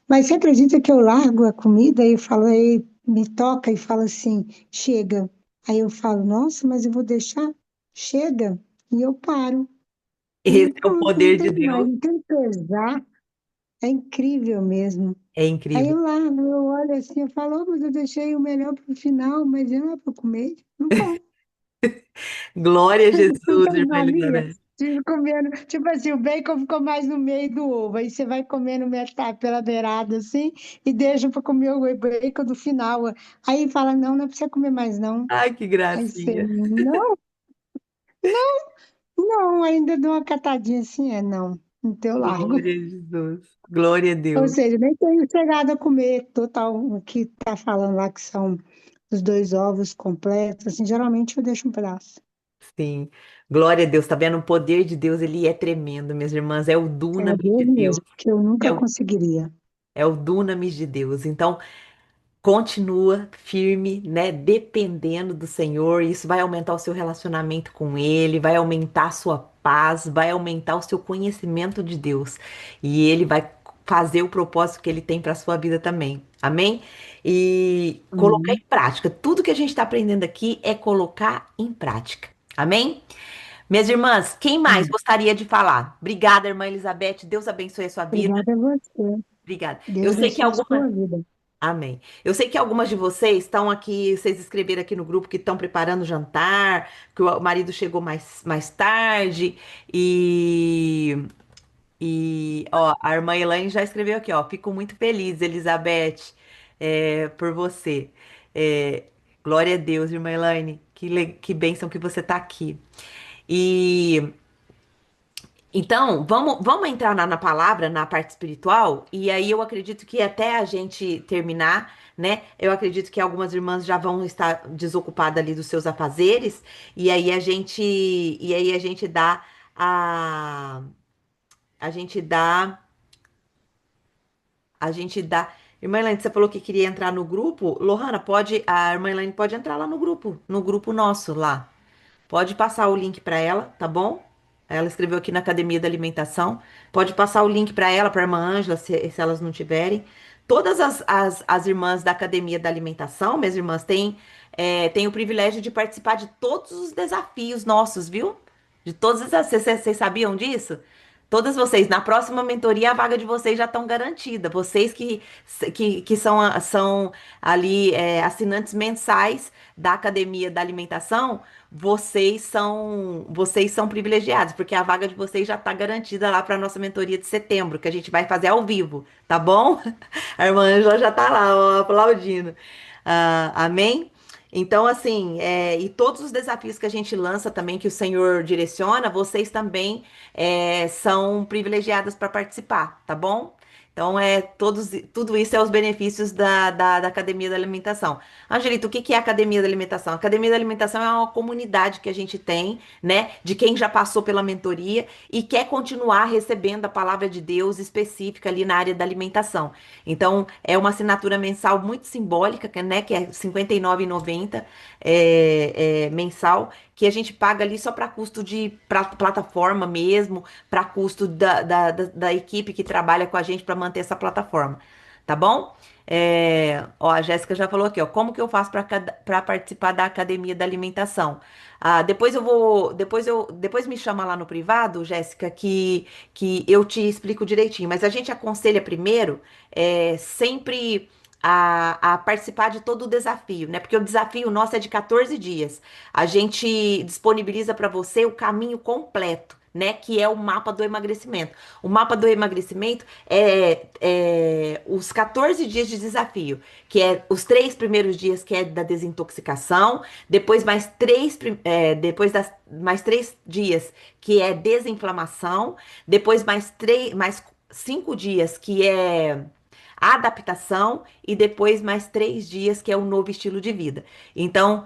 Mas você acredita que eu largo a comida e eu falo, aí me toca e fala assim, chega. Aí eu falo, nossa, mas eu vou deixar? Chega. E eu paro. E Esse é o pronto, não poder de tem mais, Deus. não tem que pesar. É incrível mesmo. É Aí incrível. eu largo, eu olho assim, eu falo, "Oh, mas eu deixei o melhor para o final, mas eu não é para comer. Não como. Glória a Não Jesus, tem irmã mania Elizabeth. de comendo. Tipo assim, o bacon ficou mais no meio do ovo. Aí você vai comendo metade pela beirada assim e deixa para comer o bacon do final. Aí fala, não, não é para você comer mais, não. Ai, que Aí você, gracinha. não, não, ainda dou uma catadinha assim, é não. Então eu largo. Glória a Jesus. Glória a Ou Deus. seja, nem tenho chegado a comer total o que tá falando lá, que são os 2 ovos completos. Assim, geralmente eu deixo um pedaço. Sim. Glória a Deus. Tá vendo? O poder de Deus, ele é tremendo, minhas irmãs. É o É dunamis de Deus Deus. mesmo, porque eu É nunca o, conseguiria. é o dunamis de Deus. Então, continua firme, né? Dependendo do Senhor. Isso vai aumentar o seu relacionamento com Ele, vai aumentar a sua paz, vai aumentar o seu conhecimento de Deus. E Ele vai fazer o propósito que Ele tem para a sua vida também. Amém? E colocar Amém. em prática. Tudo que a gente está aprendendo aqui é colocar em prática. Amém? Minhas irmãs, quem mais Amém. gostaria de falar? Obrigada, irmã Elizabeth. Deus abençoe a sua vida. Obrigada a você. Obrigada. Eu Deus sei que abençoe a algumas. sua vida. Amém. Eu sei que algumas de vocês estão aqui, vocês escreveram aqui no grupo que estão preparando o jantar, que o marido chegou mais tarde ó, a irmã Elaine já escreveu aqui, ó, fico muito feliz, Elizabeth, por você. É, glória a Deus, irmã Elaine, que bênção que você está aqui. E então, vamos entrar na palavra, na parte espiritual, e aí eu acredito que até a gente terminar, né? Eu acredito que algumas irmãs já vão estar desocupadas ali dos seus afazeres, e aí a gente dá a a gente dá a gente dá. Irmã Elaine, você falou que queria entrar no grupo? Lohana, a irmã Elaine pode entrar lá no grupo nosso lá. Pode passar o link para ela, tá bom? Ela escreveu aqui na Academia da Alimentação. Pode passar o link para ela, para a irmã Ângela, se elas não tiverem. Todas as irmãs da Academia da Alimentação, minhas irmãs, têm o privilégio de participar de todos os desafios nossos, viu? De todas as. Vocês sabiam disso? Todas vocês, na próxima mentoria, a vaga de vocês já estão garantida. Vocês que são ali assinantes mensais da Academia da Alimentação, vocês são privilegiados, porque a vaga de vocês já está garantida lá para a nossa mentoria de setembro, que a gente vai fazer ao vivo, tá bom? A irmã Ângela já está lá, ó, aplaudindo. Amém? Então, assim, e todos os desafios que a gente lança também, que o Senhor direciona, vocês também são privilegiadas para participar, tá bom? Então, tudo isso é os benefícios da Academia da Alimentação. Angelita, o que que é a Academia da Alimentação? A Academia da Alimentação é uma comunidade que a gente tem, né, de quem já passou pela mentoria e quer continuar recebendo a palavra de Deus específica ali na área da alimentação. Então, é uma assinatura mensal muito simbólica, né, que é R$ 59,90 mensal, que a gente paga ali só para custo de plataforma mesmo, para custo da equipe que trabalha com a gente para manter essa plataforma, tá bom? Ó, a Jéssica já falou aqui, ó, como que eu faço para participar da Academia da Alimentação? Depois me chama lá no privado, Jéssica, que eu te explico direitinho, mas a gente aconselha primeiro sempre a participar de todo o desafio, né? Porque o desafio nosso é de 14 dias. A gente disponibiliza para você o caminho completo, né? Que é o mapa do emagrecimento. O mapa do emagrecimento é os 14 dias de desafio, que é os 3 primeiros dias que é da desintoxicação, depois mais 3 dias que é desinflamação, depois mais 5 dias que é adaptação e depois mais 3 dias que é o novo estilo de vida. Então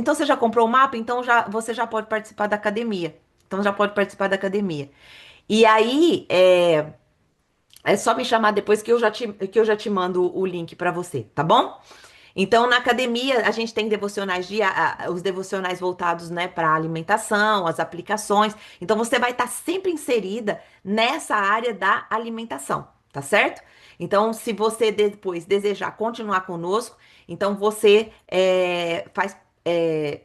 você já comprou o mapa, então você já pode participar da academia. Então já pode participar da academia. E aí é só me chamar depois que eu já te mando o link para você, tá bom? Então, na academia, a gente tem devocionais os devocionais voltados, né, para alimentação, as aplicações. Então, você vai estar sempre inserida nessa área da alimentação, tá certo? Então, se você depois desejar continuar conosco, então você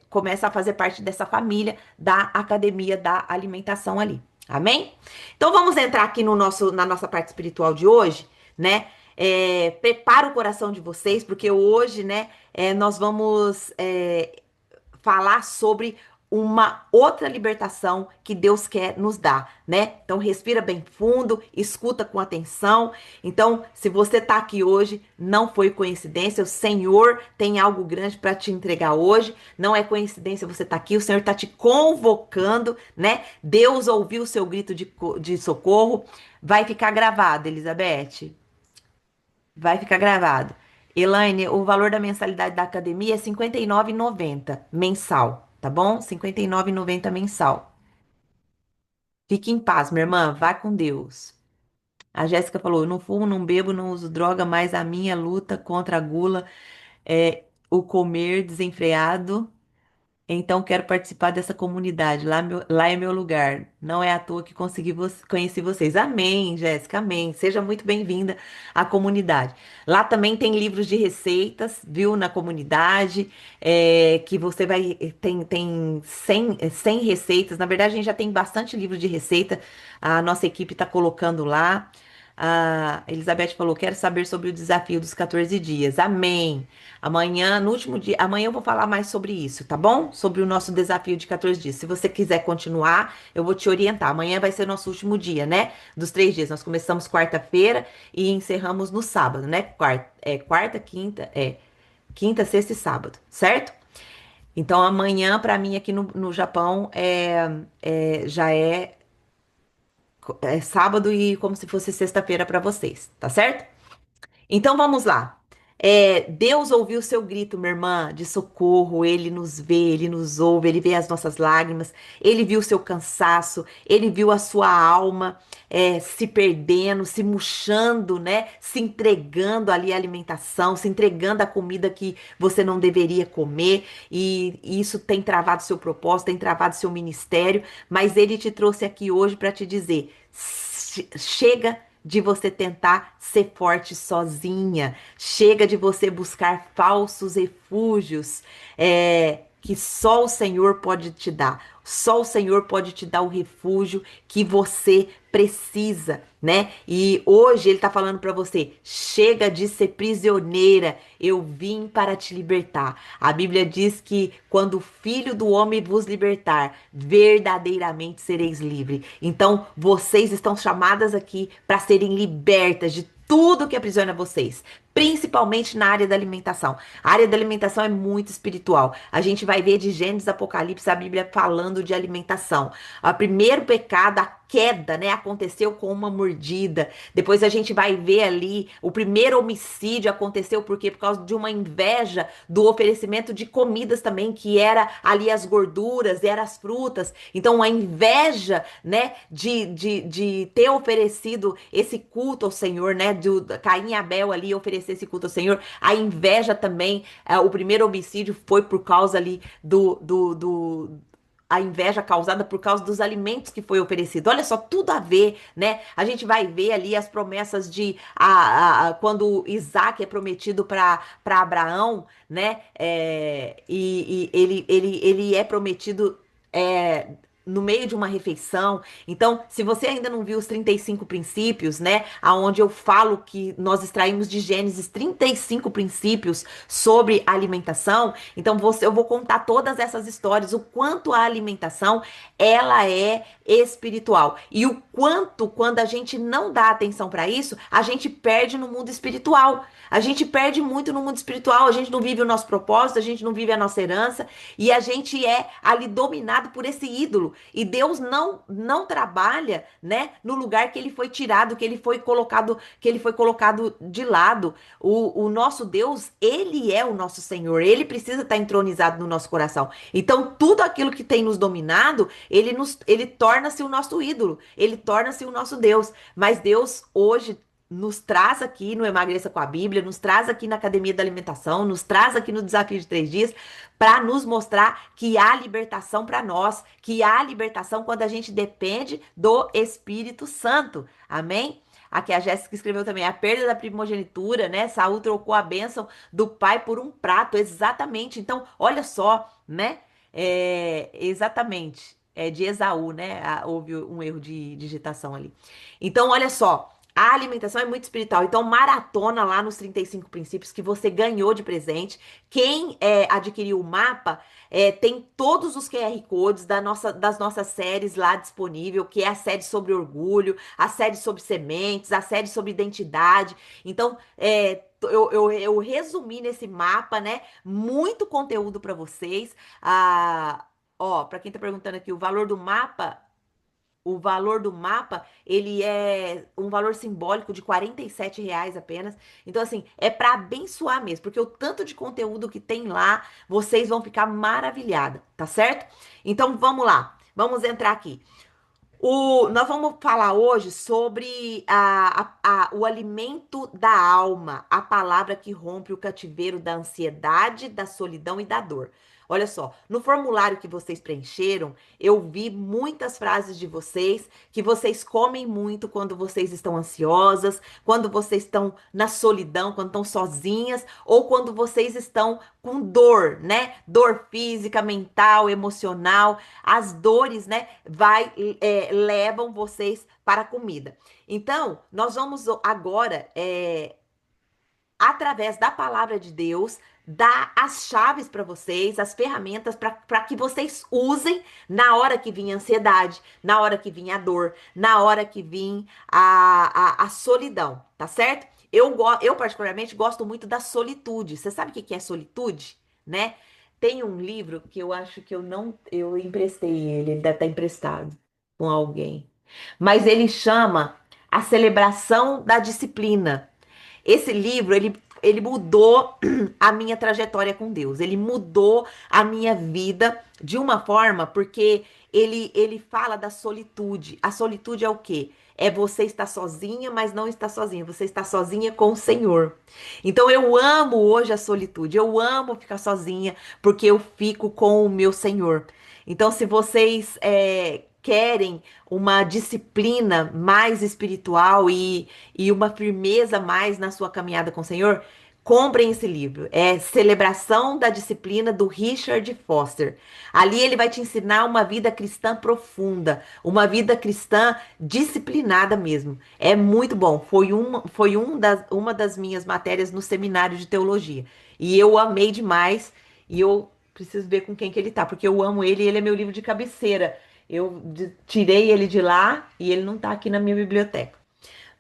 começa a fazer parte dessa família da Academia da Alimentação ali. Amém? Então vamos entrar aqui no na nossa parte espiritual de hoje, né? Prepara o coração de vocês, porque hoje, né, nós vamos falar sobre uma outra libertação que Deus quer nos dar, né? Então respira bem fundo, escuta com atenção. Então, se você tá aqui hoje, não foi coincidência, o Senhor tem algo grande para te entregar hoje. Não é coincidência você tá aqui, o Senhor tá te convocando, né? Deus ouviu o seu grito de socorro. Vai ficar gravado, Elizabeth. Vai ficar gravado. Elaine, o valor da mensalidade da academia é R$ 59,90 mensal, tá bom? R$ 59,90 mensal. Fique em paz, minha irmã. Vá com Deus. A Jéssica falou: eu não fumo, não bebo, não uso droga, mas a minha luta contra a gula é o comer desenfreado. Então, quero participar dessa comunidade. Lá é meu lugar. Não é à toa que conheci vocês. Amém, Jéssica, amém. Seja muito bem-vinda à comunidade. Lá também tem livros de receitas, viu, na comunidade, que você vai. Tem 100 receitas. Na verdade, a gente já tem bastante livro de receita. A nossa equipe está colocando lá. A Elizabeth falou: quero saber sobre o desafio dos 14 dias. Amém. Amanhã, no último dia, amanhã eu vou falar mais sobre isso, tá bom? Sobre o nosso desafio de 14 dias. Se você quiser continuar, eu vou te orientar. Amanhã vai ser nosso último dia, né? Dos 3 dias. Nós começamos quarta-feira e encerramos no sábado, né? Quarta, quinta, sexta e sábado, certo? Então amanhã, pra mim, aqui no Japão, já é sábado e como se fosse sexta-feira pra vocês, tá certo? Então vamos lá. Deus ouviu o seu grito, minha irmã, de socorro. Ele nos vê, ele nos ouve, ele vê as nossas lágrimas, ele viu o seu cansaço, ele viu a sua alma se perdendo, se murchando, né? Se entregando ali à alimentação, se entregando à comida que você não deveria comer. E isso tem travado seu propósito, tem travado seu ministério. Mas ele te trouxe aqui hoje para te dizer: chega de você tentar ser forte sozinha. Chega de você buscar falsos refúgios que só o Senhor pode te dar. Só o Senhor pode te dar o refúgio que você precisa, né? E hoje ele tá falando para você: chega de ser prisioneira. Eu vim para te libertar. A Bíblia diz que quando o Filho do Homem vos libertar, verdadeiramente sereis livres. Então, vocês estão chamadas aqui para serem libertas de tudo que aprisiona vocês, principalmente na área da alimentação. A área da alimentação é muito espiritual. A gente vai ver de Gênesis, Apocalipse, a Bíblia falando de alimentação. O primeiro pecado, a queda, né, aconteceu com uma mordida. Depois a gente vai ver ali o primeiro homicídio aconteceu por quê? Por causa de uma inveja do oferecimento de comidas também, que era ali as gorduras, eram as frutas. Então a inveja, né, de ter oferecido esse culto ao Senhor, né, do Caim e Abel ali oferecer esse culto ao Senhor. A inveja também, o primeiro homicídio foi por causa ali a inveja causada por causa dos alimentos que foi oferecido. Olha só, tudo a ver, né? A gente vai ver ali as promessas de quando Isaac é prometido para Abraão, né? E ele é prometido no meio de uma refeição. Então, se você ainda não viu os 35 princípios, né, aonde eu falo que nós extraímos de Gênesis 35 princípios sobre alimentação, então eu vou contar todas essas histórias, o quanto a alimentação ela é espiritual e o quanto quando a gente não dá atenção para isso, a gente perde no mundo espiritual. A gente perde muito no mundo espiritual, a gente não vive o nosso propósito, a gente não vive a nossa herança e a gente é ali dominado por esse ídolo. E Deus não trabalha, né, no lugar que ele foi tirado, que ele foi colocado de lado. O nosso Deus, ele é o nosso Senhor, ele precisa estar entronizado no nosso coração. Então, tudo aquilo que tem nos dominado, ele torna-se o nosso ídolo, ele torna-se o nosso Deus. Mas Deus hoje nos traz aqui no Emagreça com a Bíblia, nos traz aqui na Academia da Alimentação, nos traz aqui no Desafio de 3 Dias, para nos mostrar que há libertação para nós, que há libertação quando a gente depende do Espírito Santo. Amém? Aqui a Jéssica escreveu também, a perda da primogenitura, né? Saul trocou a bênção do pai por um prato, exatamente. Então, olha só, né? Exatamente. É de Esaú, né? Houve um erro de digitação ali. Então, olha só. A alimentação é muito espiritual. Então, maratona lá nos 35 princípios que você ganhou de presente. Quem adquiriu o mapa tem todos os QR Codes das nossas séries lá disponível, que é a série sobre orgulho, a série sobre sementes, a série sobre identidade. Então, eu resumi nesse mapa, né? Muito conteúdo para vocês. Ó, para quem tá perguntando aqui, o valor do mapa, ele é um valor simbólico de R$ 47 apenas. Então, assim, é para abençoar mesmo, porque o tanto de conteúdo que tem lá, vocês vão ficar maravilhada, tá certo? Então, vamos lá. Vamos entrar aqui. Nós vamos falar hoje sobre o alimento da alma, a palavra que rompe o cativeiro da ansiedade, da solidão e da dor. Olha só, no formulário que vocês preencheram, eu vi muitas frases de vocês que vocês comem muito quando vocês estão ansiosas, quando vocês estão na solidão, quando estão sozinhas, ou quando vocês estão com dor, né? Dor física, mental, emocional. As dores, né, levam vocês para a comida. Então, nós vamos agora, através da palavra de Deus, dar as chaves para vocês, as ferramentas para que vocês usem na hora que vir a ansiedade, na hora que vir a dor, na hora que vir a solidão, tá certo? Eu particularmente gosto muito da solitude. Você sabe o que é solitude, né? Tem um livro que eu acho que eu emprestei ele deve estar emprestado com alguém. Mas ele chama A Celebração da Disciplina. Esse livro, ele mudou a minha trajetória com Deus. Ele mudou a minha vida de uma forma, porque ele fala da solitude. A solitude é o quê? É você estar sozinha, mas não estar sozinha. Você está sozinha com o Senhor. Então eu amo hoje a solitude. Eu amo ficar sozinha, porque eu fico com o meu Senhor. Então, se vocês querem uma disciplina mais espiritual e uma firmeza mais na sua caminhada com o Senhor, comprem esse livro. É Celebração da Disciplina, do Richard Foster. Ali ele vai te ensinar uma vida cristã profunda, uma vida cristã disciplinada mesmo. É muito bom. Uma das minhas matérias no seminário de teologia. E eu amei demais. E eu preciso ver com quem que ele tá, porque eu amo ele e ele é meu livro de cabeceira. Tirei ele de lá e ele não tá aqui na minha biblioteca.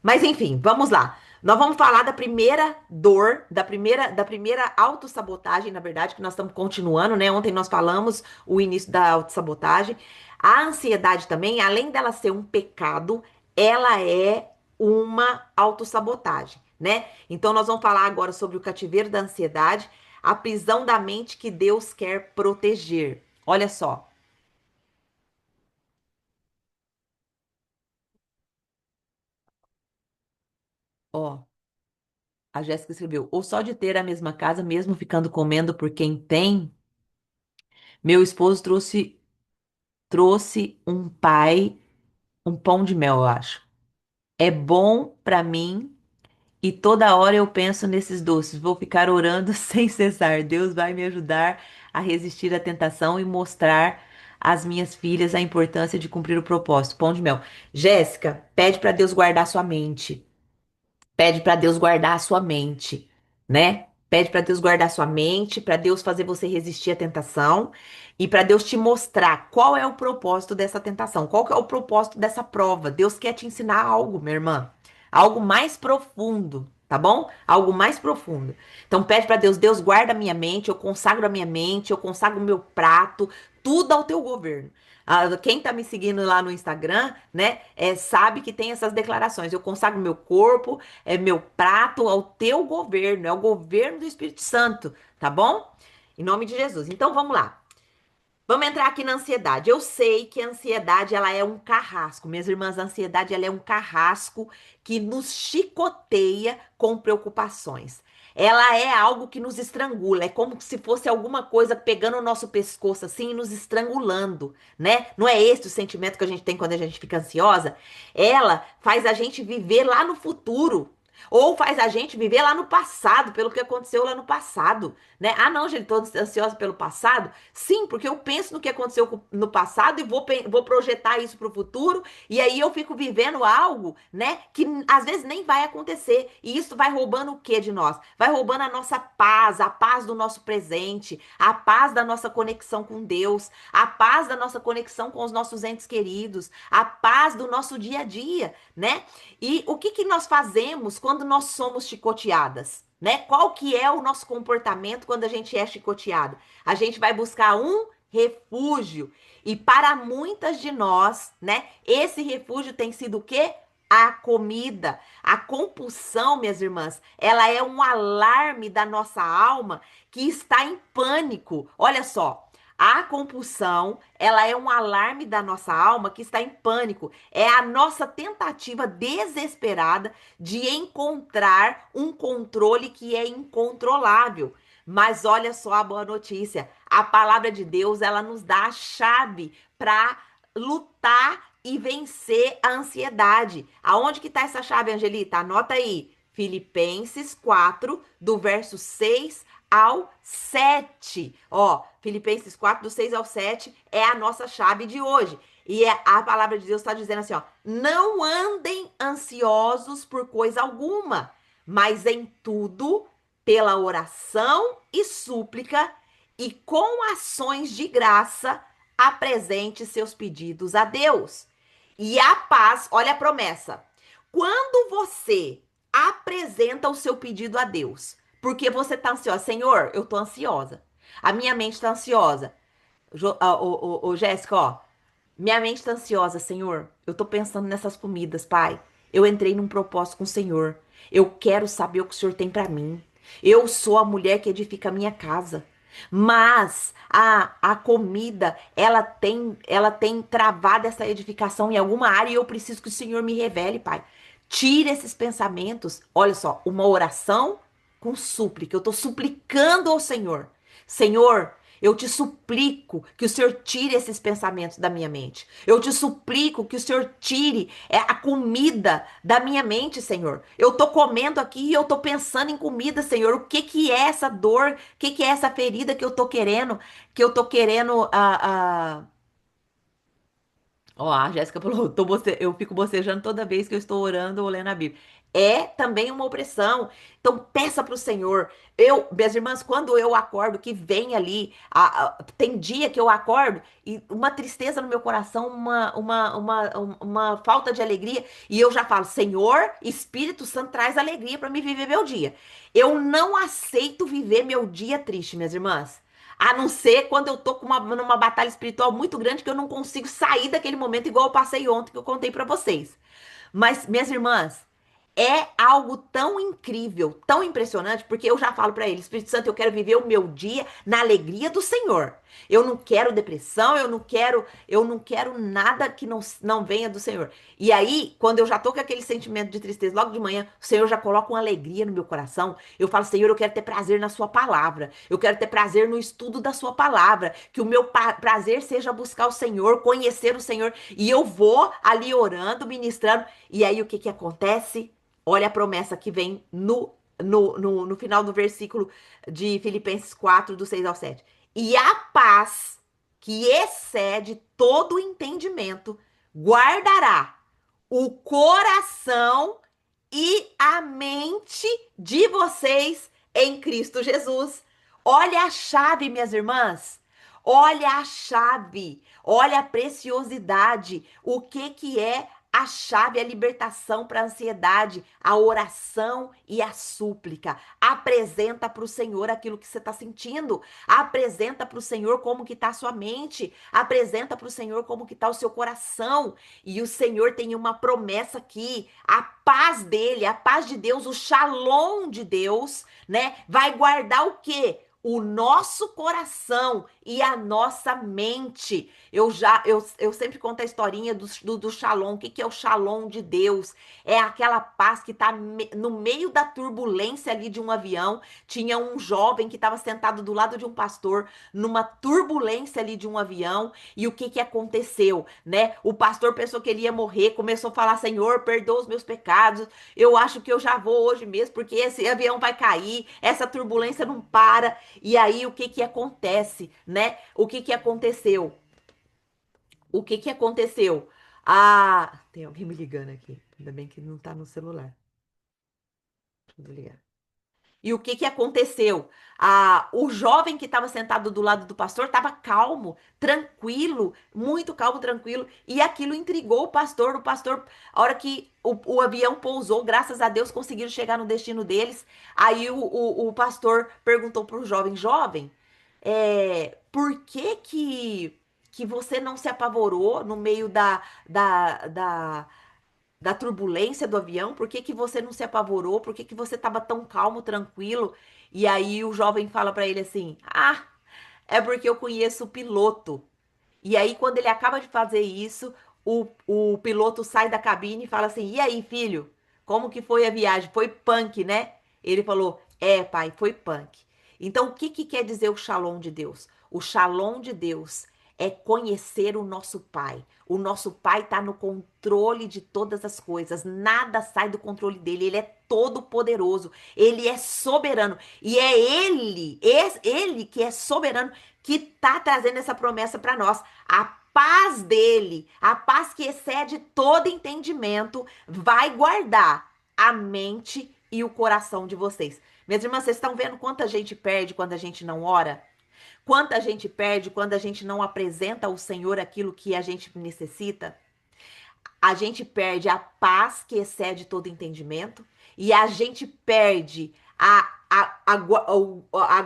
Mas enfim, vamos lá. Nós vamos falar da primeira dor, da primeira autossabotagem, na verdade, que nós estamos continuando, né? Ontem nós falamos o início da autossabotagem. A ansiedade também, além dela ser um pecado, ela é uma autossabotagem, né? Então nós vamos falar agora sobre o cativeiro da ansiedade, a prisão da mente que Deus quer proteger. Olha só, ó. A Jéssica escreveu: ou só de ter a mesma casa, mesmo ficando comendo por quem tem, meu esposo trouxe um pão de mel, eu acho. É bom pra mim e toda hora eu penso nesses doces. Vou ficar orando sem cessar. Deus vai me ajudar a resistir à tentação e mostrar às minhas filhas a importância de cumprir o propósito. Pão de mel. Jéssica, pede pra Deus guardar sua mente. Pede para Deus guardar a sua mente, né? Pede para Deus guardar a sua mente, para Deus fazer você resistir à tentação e para Deus te mostrar qual é o propósito dessa tentação, qual que é o propósito dessa prova. Deus quer te ensinar algo, minha irmã, algo mais profundo, tá bom? Algo mais profundo. Então pede para Deus, Deus guarda a minha mente, eu consagro a minha mente, eu consagro o meu prato, tudo ao teu governo. Quem tá me seguindo lá no Instagram, né, sabe que tem essas declarações. Eu consagro meu corpo, meu prato ao teu governo, é o governo do Espírito Santo, tá bom? Em nome de Jesus. Então vamos lá. Vamos entrar aqui na ansiedade. Eu sei que a ansiedade ela é um carrasco. Minhas irmãs, a ansiedade ela é um carrasco que nos chicoteia com preocupações. ela é algo que nos estrangula, é como se fosse alguma coisa pegando o nosso pescoço assim e nos estrangulando, né? Não é esse o sentimento que a gente tem quando a gente fica ansiosa? Ela faz a gente viver lá no futuro. Ou faz a gente viver lá no passado, pelo que aconteceu lá no passado, né? Ah, não, gente, tô ansiosa pelo passado. Sim, porque eu penso no que aconteceu no passado e vou projetar isso pro futuro, e aí eu fico vivendo algo, né, que às vezes nem vai acontecer. E isso vai roubando o que de nós? Vai roubando a nossa paz, a paz do nosso presente, a paz da nossa conexão com Deus, a paz da nossa conexão com os nossos entes queridos, a paz do nosso dia a dia, né? E o que que nós fazemos quando nós somos chicoteadas? Né? Qual que é o nosso comportamento quando a gente é chicoteado? A gente vai buscar um refúgio. E para muitas de nós, né, esse refúgio tem sido o quê? A comida. A compulsão, minhas irmãs, ela é um alarme da nossa alma que está em pânico. Olha só, a compulsão, ela é um alarme da nossa alma que está em pânico. É a nossa tentativa desesperada de encontrar um controle que é incontrolável. Mas olha só a boa notícia. A palavra de Deus, ela nos dá a chave para lutar e vencer a ansiedade. Aonde que está essa chave, Angelita? Anota aí. Filipenses 4, do verso 6 ao 7. Ó, Filipenses 4, do 6 ao 7 é a nossa chave de hoje. E a palavra de Deus está dizendo assim, ó, não andem ansiosos por coisa alguma, mas em tudo, pela oração e súplica e com ações de graça, apresente seus pedidos a Deus. E a paz, olha a promessa. Quando você apresenta o seu pedido a Deus, porque você tá ansiosa, Senhor, eu tô ansiosa. A minha mente tá ansiosa. Jéssica, ó, minha mente tá ansiosa, Senhor. Eu tô pensando nessas comidas, Pai. Eu entrei num propósito com o Senhor. Eu quero saber o que o Senhor tem pra mim. Eu sou a mulher que edifica a minha casa. Mas a comida, ela tem travado essa edificação em alguma área e eu preciso que o Senhor me revele, Pai. Tire esses pensamentos. Olha só, uma oração com súplica. Eu tô suplicando ao Senhor. Senhor, eu te suplico que o Senhor tire esses pensamentos da minha mente. Eu te suplico que o Senhor tire a comida da minha mente, Senhor. Eu tô comendo aqui e eu tô pensando em comida, Senhor. O que que é essa dor? O que que é essa ferida que eu tô querendo. Ó, a Jéssica falou, eu fico bocejando toda vez que eu estou orando ou lendo a Bíblia. É também uma opressão. Então, peça para o Senhor. Minhas irmãs, quando eu acordo, que vem ali, tem dia que eu acordo e uma tristeza no meu coração, uma falta de alegria, e eu já falo, Senhor, Espírito Santo, traz alegria para me viver meu dia. Eu não aceito viver meu dia triste, minhas irmãs. A não ser quando eu tô numa batalha espiritual muito grande que eu não consigo sair daquele momento, igual eu passei ontem que eu contei pra vocês. Mas, minhas irmãs, é algo tão incrível, tão impressionante, porque eu já falo pra ele, Espírito Santo, eu quero viver o meu dia na alegria do Senhor. Eu não quero depressão, eu não quero nada que não venha do Senhor. E aí, quando eu já tô com aquele sentimento de tristeza logo de manhã, o Senhor já coloca uma alegria no meu coração. Eu falo, Senhor, eu quero ter prazer na sua palavra. Eu quero ter prazer no estudo da sua palavra. Que o meu prazer seja buscar o Senhor, conhecer o Senhor. E eu vou ali orando, ministrando. E aí, o que que acontece? Olha a promessa que vem no final do versículo de Filipenses 4, do 6 ao 7. E a paz que excede todo o entendimento guardará o coração e a mente de vocês em Cristo Jesus. Olha a chave, minhas irmãs. Olha a chave. Olha a preciosidade. O que que é a chave, a libertação para a ansiedade, a oração e a súplica. Apresenta para o Senhor aquilo que você está sentindo. Apresenta para o Senhor como que está a sua mente. Apresenta para o Senhor como que está o seu coração. E o Senhor tem uma promessa aqui. A paz dele, a paz de Deus, o shalom de Deus, né? Vai guardar o quê? o nosso coração e a nossa mente. Eu sempre conto a historinha do Shalom. O que que é o Shalom de Deus? É aquela paz que está no meio da turbulência ali de um avião. Tinha um jovem que estava sentado do lado de um pastor, numa turbulência ali de um avião. E o que que aconteceu, né? O pastor pensou que ele ia morrer, começou a falar: Senhor, perdoa os meus pecados. Eu acho que eu já vou hoje mesmo, porque esse avião vai cair, essa turbulência não para. E aí, o que que acontece, né? O que que aconteceu? O que que aconteceu? Ah, tem alguém me ligando aqui. Ainda bem que não tá no celular. Deixa eu desligar. E o que que aconteceu? O jovem que estava sentado do lado do pastor estava calmo, tranquilo, muito calmo, tranquilo, e aquilo intrigou o pastor. O pastor, a hora que o avião pousou, graças a Deus conseguiram chegar no destino deles. Aí o pastor perguntou para o jovem: Jovem, por que você não se apavorou no meio da turbulência do avião? Por que que você não se apavorou? Por que que você estava tão calmo, tranquilo? E aí o jovem fala para ele assim: Ah, é porque eu conheço o piloto. E aí, quando ele acaba de fazer isso, o piloto sai da cabine e fala assim: E aí, filho, como que foi a viagem? Foi punk, né? Ele falou: É, pai, foi punk. Então, o que que quer dizer o Shalom de Deus? O Shalom de Deus é conhecer o nosso Pai. O nosso Pai está no controle de todas as coisas. Nada sai do controle dele. Ele é todo poderoso. Ele é soberano. E é ele que é soberano, que está trazendo essa promessa para nós. A paz dele, a paz que excede todo entendimento, vai guardar a mente e o coração de vocês. Minhas irmãs, vocês estão vendo quanta gente perde quando a gente não ora? Quanta gente perde quando a gente não apresenta ao Senhor aquilo que a gente necessita? A gente perde a paz que excede todo entendimento e a gente perde a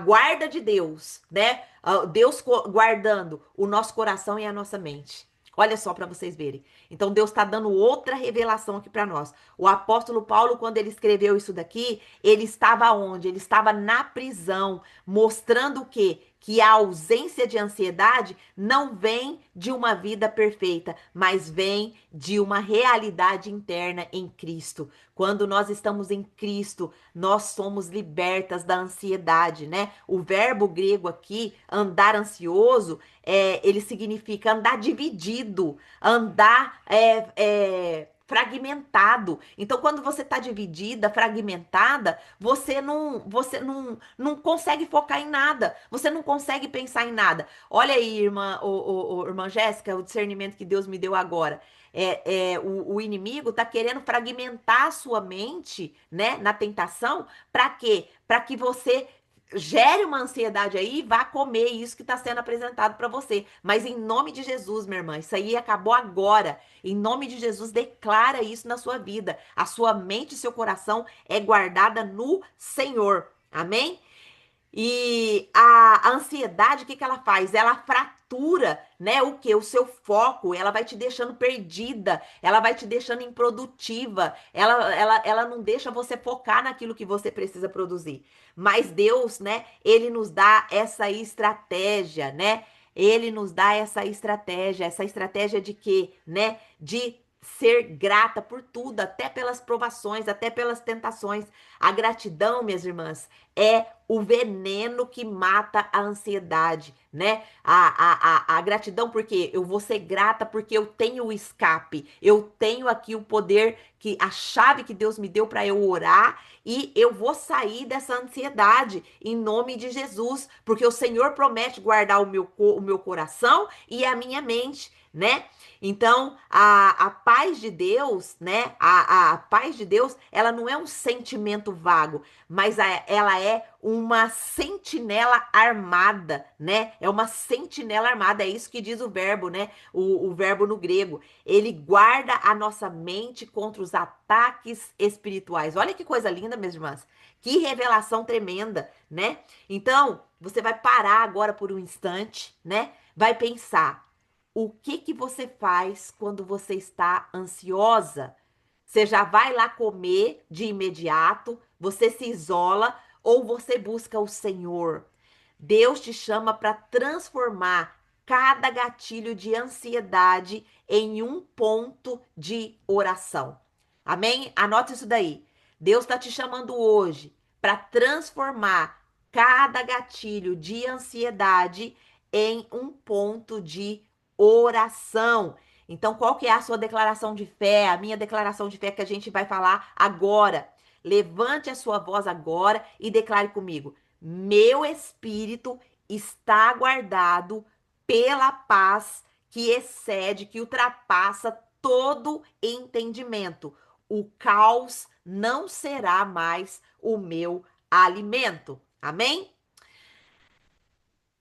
guarda de Deus, né? Deus guardando o nosso coração e a nossa mente. Olha só para vocês verem. Então Deus está dando outra revelação aqui para nós. O apóstolo Paulo, quando ele escreveu isso daqui, ele estava onde? Ele estava na prisão, mostrando o quê? Que a ausência de ansiedade não vem de uma vida perfeita, mas vem de uma realidade interna em Cristo. Quando nós estamos em Cristo, nós somos libertas da ansiedade, né? O verbo grego aqui, andar ansioso, ele significa andar dividido, andar fragmentado. Então, quando você está dividida, fragmentada, você não consegue focar em nada. Você não consegue pensar em nada. Olha aí, irmã Jéssica, o discernimento que Deus me deu agora. O inimigo está querendo fragmentar a sua mente, né, na tentação, para quê? Para que você gere uma ansiedade aí e vá comer isso que está sendo apresentado para você. Mas em nome de Jesus, minha irmã, isso aí acabou agora. Em nome de Jesus, declara isso na sua vida. A sua mente e seu coração é guardada no Senhor. Amém? E a ansiedade, o que que ela faz? Ela fratura, né? O que? O seu foco. Ela vai te deixando perdida. Ela vai te deixando improdutiva. Ela não deixa você focar naquilo que você precisa produzir. Mas Deus, né? Ele nos dá essa estratégia, né? Ele nos dá essa estratégia de quê, né? De ser grata por tudo, até pelas provações, até pelas tentações. A gratidão, minhas irmãs, é o veneno que mata a ansiedade, né? A gratidão, porque eu vou ser grata porque eu tenho o escape, eu tenho aqui o poder, a chave que Deus me deu para eu orar e eu vou sair dessa ansiedade em nome de Jesus, porque o Senhor promete guardar o meu coração e a minha mente, né? Então, a paz de Deus, né? A paz de Deus, ela não é um sentimento vago, mas ela é uma sentinela armada, né? É uma sentinela armada, é isso que diz o verbo, né? O verbo no grego. Ele guarda a nossa mente contra os ataques espirituais. Olha que coisa linda, minhas irmãs. Que revelação tremenda, né? Então, você vai parar agora por um instante, né? Vai pensar. O que que você faz quando você está ansiosa? Você já vai lá comer de imediato? Você se isola ou você busca o Senhor? Deus te chama para transformar cada gatilho de ansiedade em um ponto de oração. Amém? Anote isso daí. Deus está te chamando hoje para transformar cada gatilho de ansiedade em um ponto de oração. Então, qual que é a sua declaração de fé? A minha declaração de fé que a gente vai falar agora. Levante a sua voz agora e declare comigo: meu espírito está guardado pela paz que excede, que ultrapassa todo entendimento. O caos não será mais o meu alimento. Amém?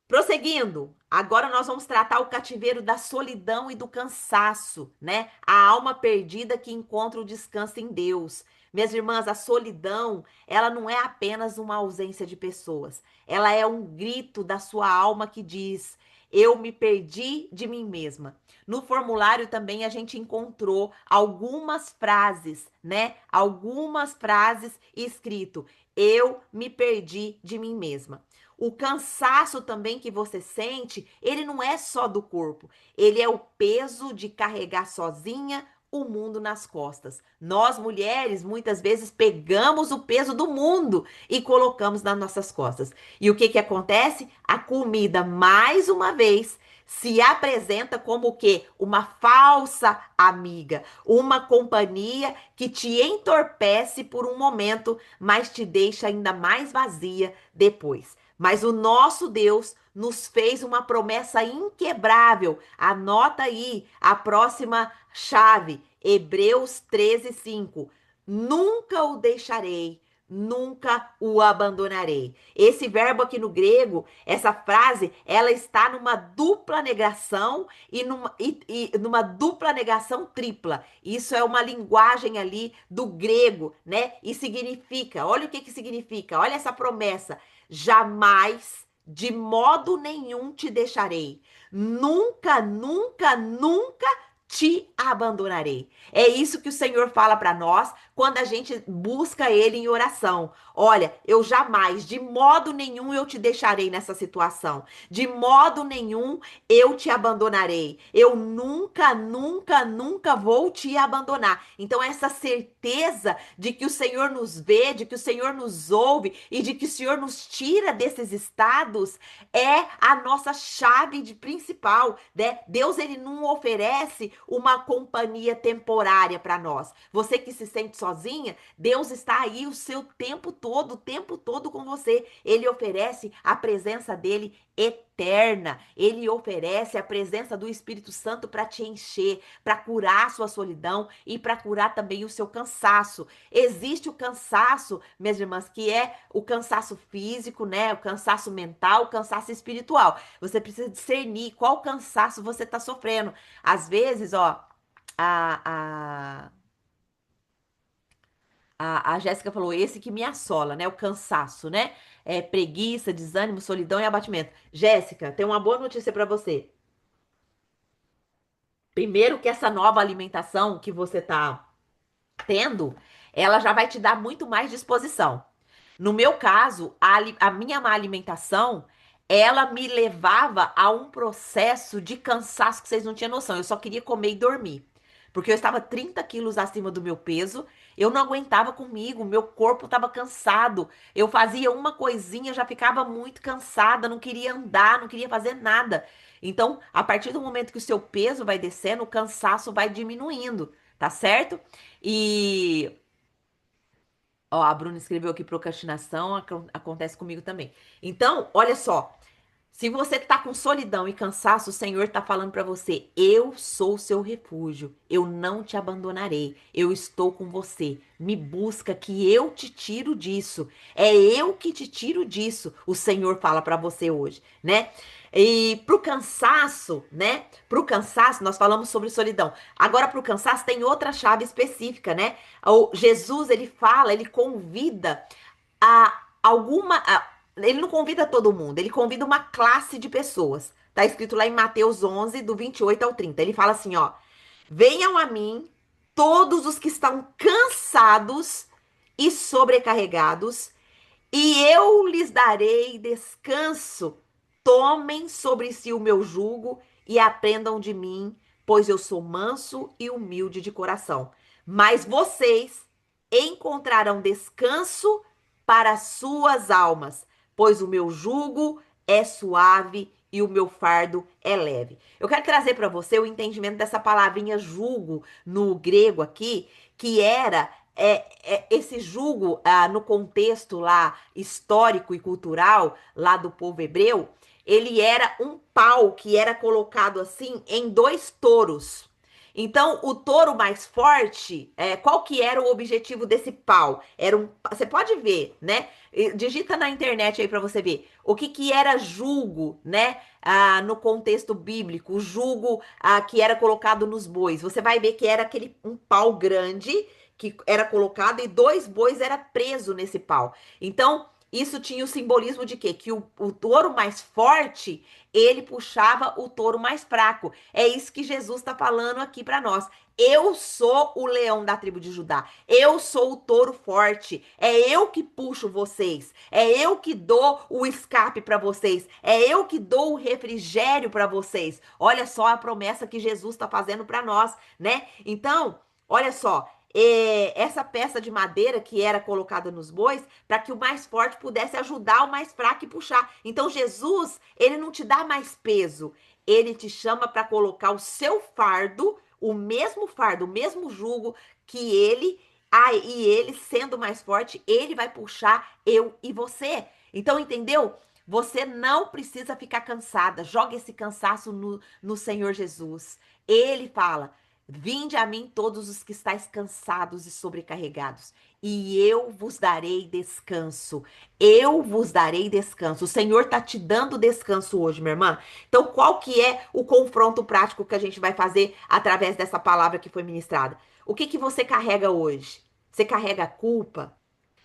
Prosseguindo, agora nós vamos tratar o cativeiro da solidão e do cansaço, né? A alma perdida que encontra o descanso em Deus. Minhas irmãs, a solidão, ela não é apenas uma ausência de pessoas. Ela é um grito da sua alma que diz: eu me perdi de mim mesma. No formulário também a gente encontrou algumas frases, né? Algumas frases escrito: eu me perdi de mim mesma. O cansaço também que você sente, ele não é só do corpo, ele é o peso de carregar sozinha o mundo nas costas. Nós, mulheres, muitas vezes pegamos o peso do mundo e colocamos nas nossas costas. E o que que acontece? A comida, mais uma vez, se apresenta como o quê? Uma falsa amiga, uma companhia que te entorpece por um momento, mas te deixa ainda mais vazia depois. Mas o nosso Deus nos fez uma promessa inquebrável. Anota aí a próxima chave, Hebreus 13:5. Nunca o deixarei, nunca o abandonarei. Esse verbo aqui no grego, essa frase, ela está numa dupla negação e numa dupla negação tripla. Isso é uma linguagem ali do grego, né? E significa, olha o que que significa, olha essa promessa: jamais, de modo nenhum te deixarei. Nunca, nunca, nunca te abandonarei. É isso que o Senhor fala para nós quando a gente busca Ele em oração. Olha, eu jamais, de modo nenhum, eu te deixarei nessa situação. De modo nenhum eu te abandonarei. Eu nunca, nunca, nunca vou te abandonar. Então, essa certeza de que o Senhor nos vê, de que o Senhor nos ouve e de que o Senhor nos tira desses estados é a nossa chave de principal, né? Deus, ele não oferece uma companhia temporária para nós. Você que se sente sozinha, Deus está aí o tempo todo com você. Ele oferece a presença dele eterna. Ele oferece a presença do Espírito Santo para te encher, para curar a sua solidão e para curar também o seu cansaço. Existe o cansaço, minhas irmãs, que é o cansaço físico, né? O cansaço mental, o cansaço espiritual. Você precisa discernir qual cansaço você está sofrendo. Às vezes, ó, a, a, a Jéssica falou, esse que me assola, né? O cansaço, né? É preguiça, desânimo, solidão e abatimento. Jéssica, tem uma boa notícia para você. Primeiro que essa nova alimentação que você tá tendo, ela já vai te dar muito mais disposição. No meu caso, a minha má alimentação, ela me levava a um processo de cansaço que vocês não tinham noção. Eu só queria comer e dormir. Porque eu estava 30 quilos acima do meu peso, eu não aguentava comigo, meu corpo estava cansado. Eu fazia uma coisinha, já ficava muito cansada, não queria andar, não queria fazer nada. Então, a partir do momento que o seu peso vai descendo, o cansaço vai diminuindo, tá certo? E ó, a Bruna escreveu aqui procrastinação, acontece comigo também. Então, olha só, se você tá com solidão e cansaço, o Senhor tá falando para você: eu sou o seu refúgio, eu não te abandonarei, eu estou com você. Me busca que eu te tiro disso. É eu que te tiro disso, o Senhor fala para você hoje, né? E pro cansaço, né? Pro cansaço, nós falamos sobre solidão. Agora, pro cansaço, tem outra chave específica, né? O Jesus, ele fala, ele convida a ele não convida todo mundo, ele convida uma classe de pessoas. Tá escrito lá em Mateus 11, do 28 ao 30. Ele fala assim, ó: venham a mim todos os que estão cansados e sobrecarregados, e eu lhes darei descanso. Tomem sobre si o meu jugo e aprendam de mim, pois eu sou manso e humilde de coração. Mas vocês encontrarão descanso para as suas almas, pois o meu jugo é suave e o meu fardo é leve. Eu quero trazer para você o entendimento dessa palavrinha jugo no grego aqui, que era esse jugo no contexto lá histórico e cultural lá do povo hebreu, ele era um pau que era colocado assim em dois touros. Então, o touro mais forte, qual que era o objetivo desse pau? Você pode ver, né? Digita na internet aí para você ver o que que era jugo, né? No contexto bíblico, o jugo que era colocado nos bois. Você vai ver que era aquele um pau grande que era colocado e dois bois era preso nesse pau. Então, isso tinha o simbolismo de quê? Que o touro mais forte, ele puxava o touro mais fraco. É isso que Jesus está falando aqui para nós. Eu sou o leão da tribo de Judá. Eu sou o touro forte. É eu que puxo vocês. É eu que dou o escape para vocês. É eu que dou o refrigério para vocês. Olha só a promessa que Jesus está fazendo para nós, né? Então, olha só, essa peça de madeira que era colocada nos bois para que o mais forte pudesse ajudar o mais fraco e puxar. Então Jesus, ele não te dá mais peso, ele te chama para colocar o seu fardo, o mesmo jugo que ele, e ele sendo mais forte, ele vai puxar eu e você. Então, entendeu? Você não precisa ficar cansada. Joga esse cansaço no Senhor Jesus. Ele fala: vinde a mim todos os que estáis cansados e sobrecarregados, e eu vos darei descanso. Eu vos darei descanso. O Senhor está te dando descanso hoje, minha irmã. Então, qual que é o confronto prático que a gente vai fazer através dessa palavra que foi ministrada? O que que você carrega hoje? Você carrega a culpa?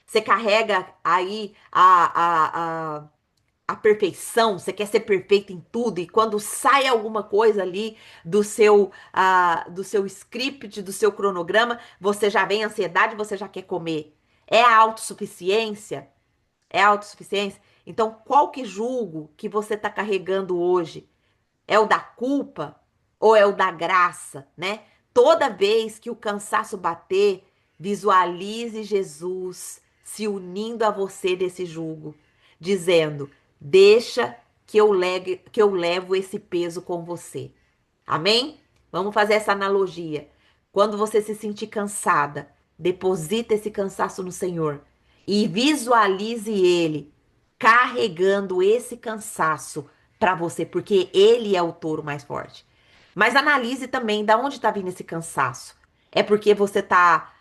Você carrega aí a perfeição, você quer ser perfeito em tudo, e quando sai alguma coisa ali do seu script, do seu cronograma, você já vem ansiedade, você já quer comer. É a autossuficiência? É a autossuficiência? Então, qual que julgo que você está carregando hoje? É o da culpa ou é o da graça, né? Toda vez que o cansaço bater, visualize Jesus se unindo a você desse jugo, dizendo: deixa que eu levo esse peso com você. Amém? Vamos fazer essa analogia. Quando você se sentir cansada, deposita esse cansaço no Senhor e visualize Ele carregando esse cansaço para você, porque Ele é o touro mais forte. Mas analise também da onde está vindo esse cansaço. É porque você está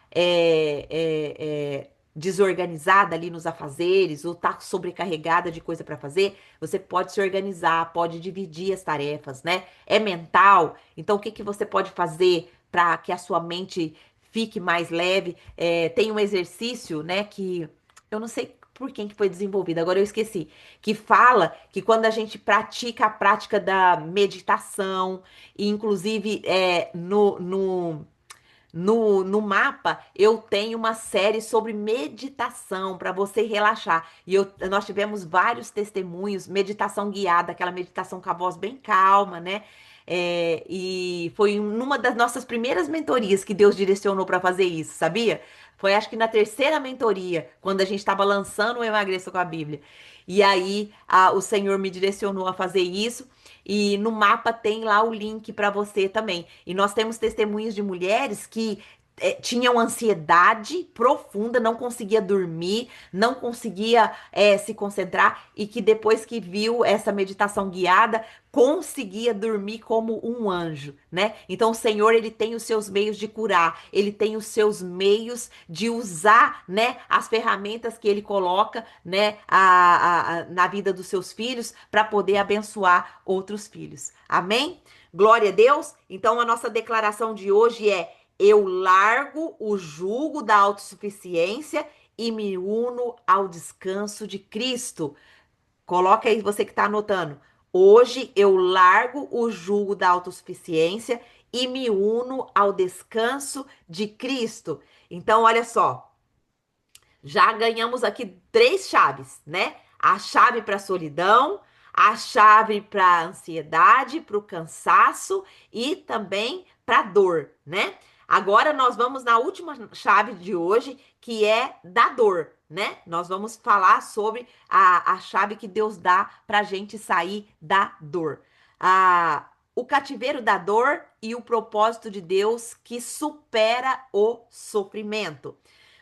desorganizada ali nos afazeres ou está sobrecarregada de coisa para fazer? Você pode se organizar, pode dividir as tarefas, né? É mental. Então, o que que você pode fazer para que a sua mente fique mais leve? Tem um exercício, né, que eu não sei por quem que foi desenvolvido, agora eu esqueci, que fala que quando a gente pratica a prática da meditação, e inclusive no mapa, eu tenho uma série sobre meditação para você relaxar. E nós tivemos vários testemunhos, meditação guiada, aquela meditação com a voz bem calma, né? E foi numa das nossas primeiras mentorias que Deus direcionou para fazer isso, sabia? Foi acho que na terceira mentoria, quando a gente estava lançando o Emagreça com a Bíblia. E aí o Senhor me direcionou a fazer isso. E no mapa tem lá o link para você também. E nós temos testemunhos de mulheres que tinham ansiedade profunda, não conseguia dormir, não conseguia se concentrar e que depois que viu essa meditação guiada, conseguia dormir como um anjo, né? Então o Senhor, ele tem os seus meios de curar, ele tem os seus meios de usar, né, as ferramentas que ele coloca, né, na vida dos seus filhos para poder abençoar outros filhos. Amém? Glória a Deus. Então a nossa declaração de hoje é: eu largo o jugo da autossuficiência e me uno ao descanso de Cristo. Coloca aí você que está anotando. Hoje eu largo o jugo da autossuficiência e me uno ao descanso de Cristo. Então, olha só. Já ganhamos aqui 3 chaves, né? A chave para a solidão, a chave para a ansiedade, para o cansaço e também para a dor, né? Agora nós vamos na última chave de hoje, que é da dor, né? Nós vamos falar sobre a chave que Deus dá para a gente sair da dor. O cativeiro da dor e o propósito de Deus que supera o sofrimento.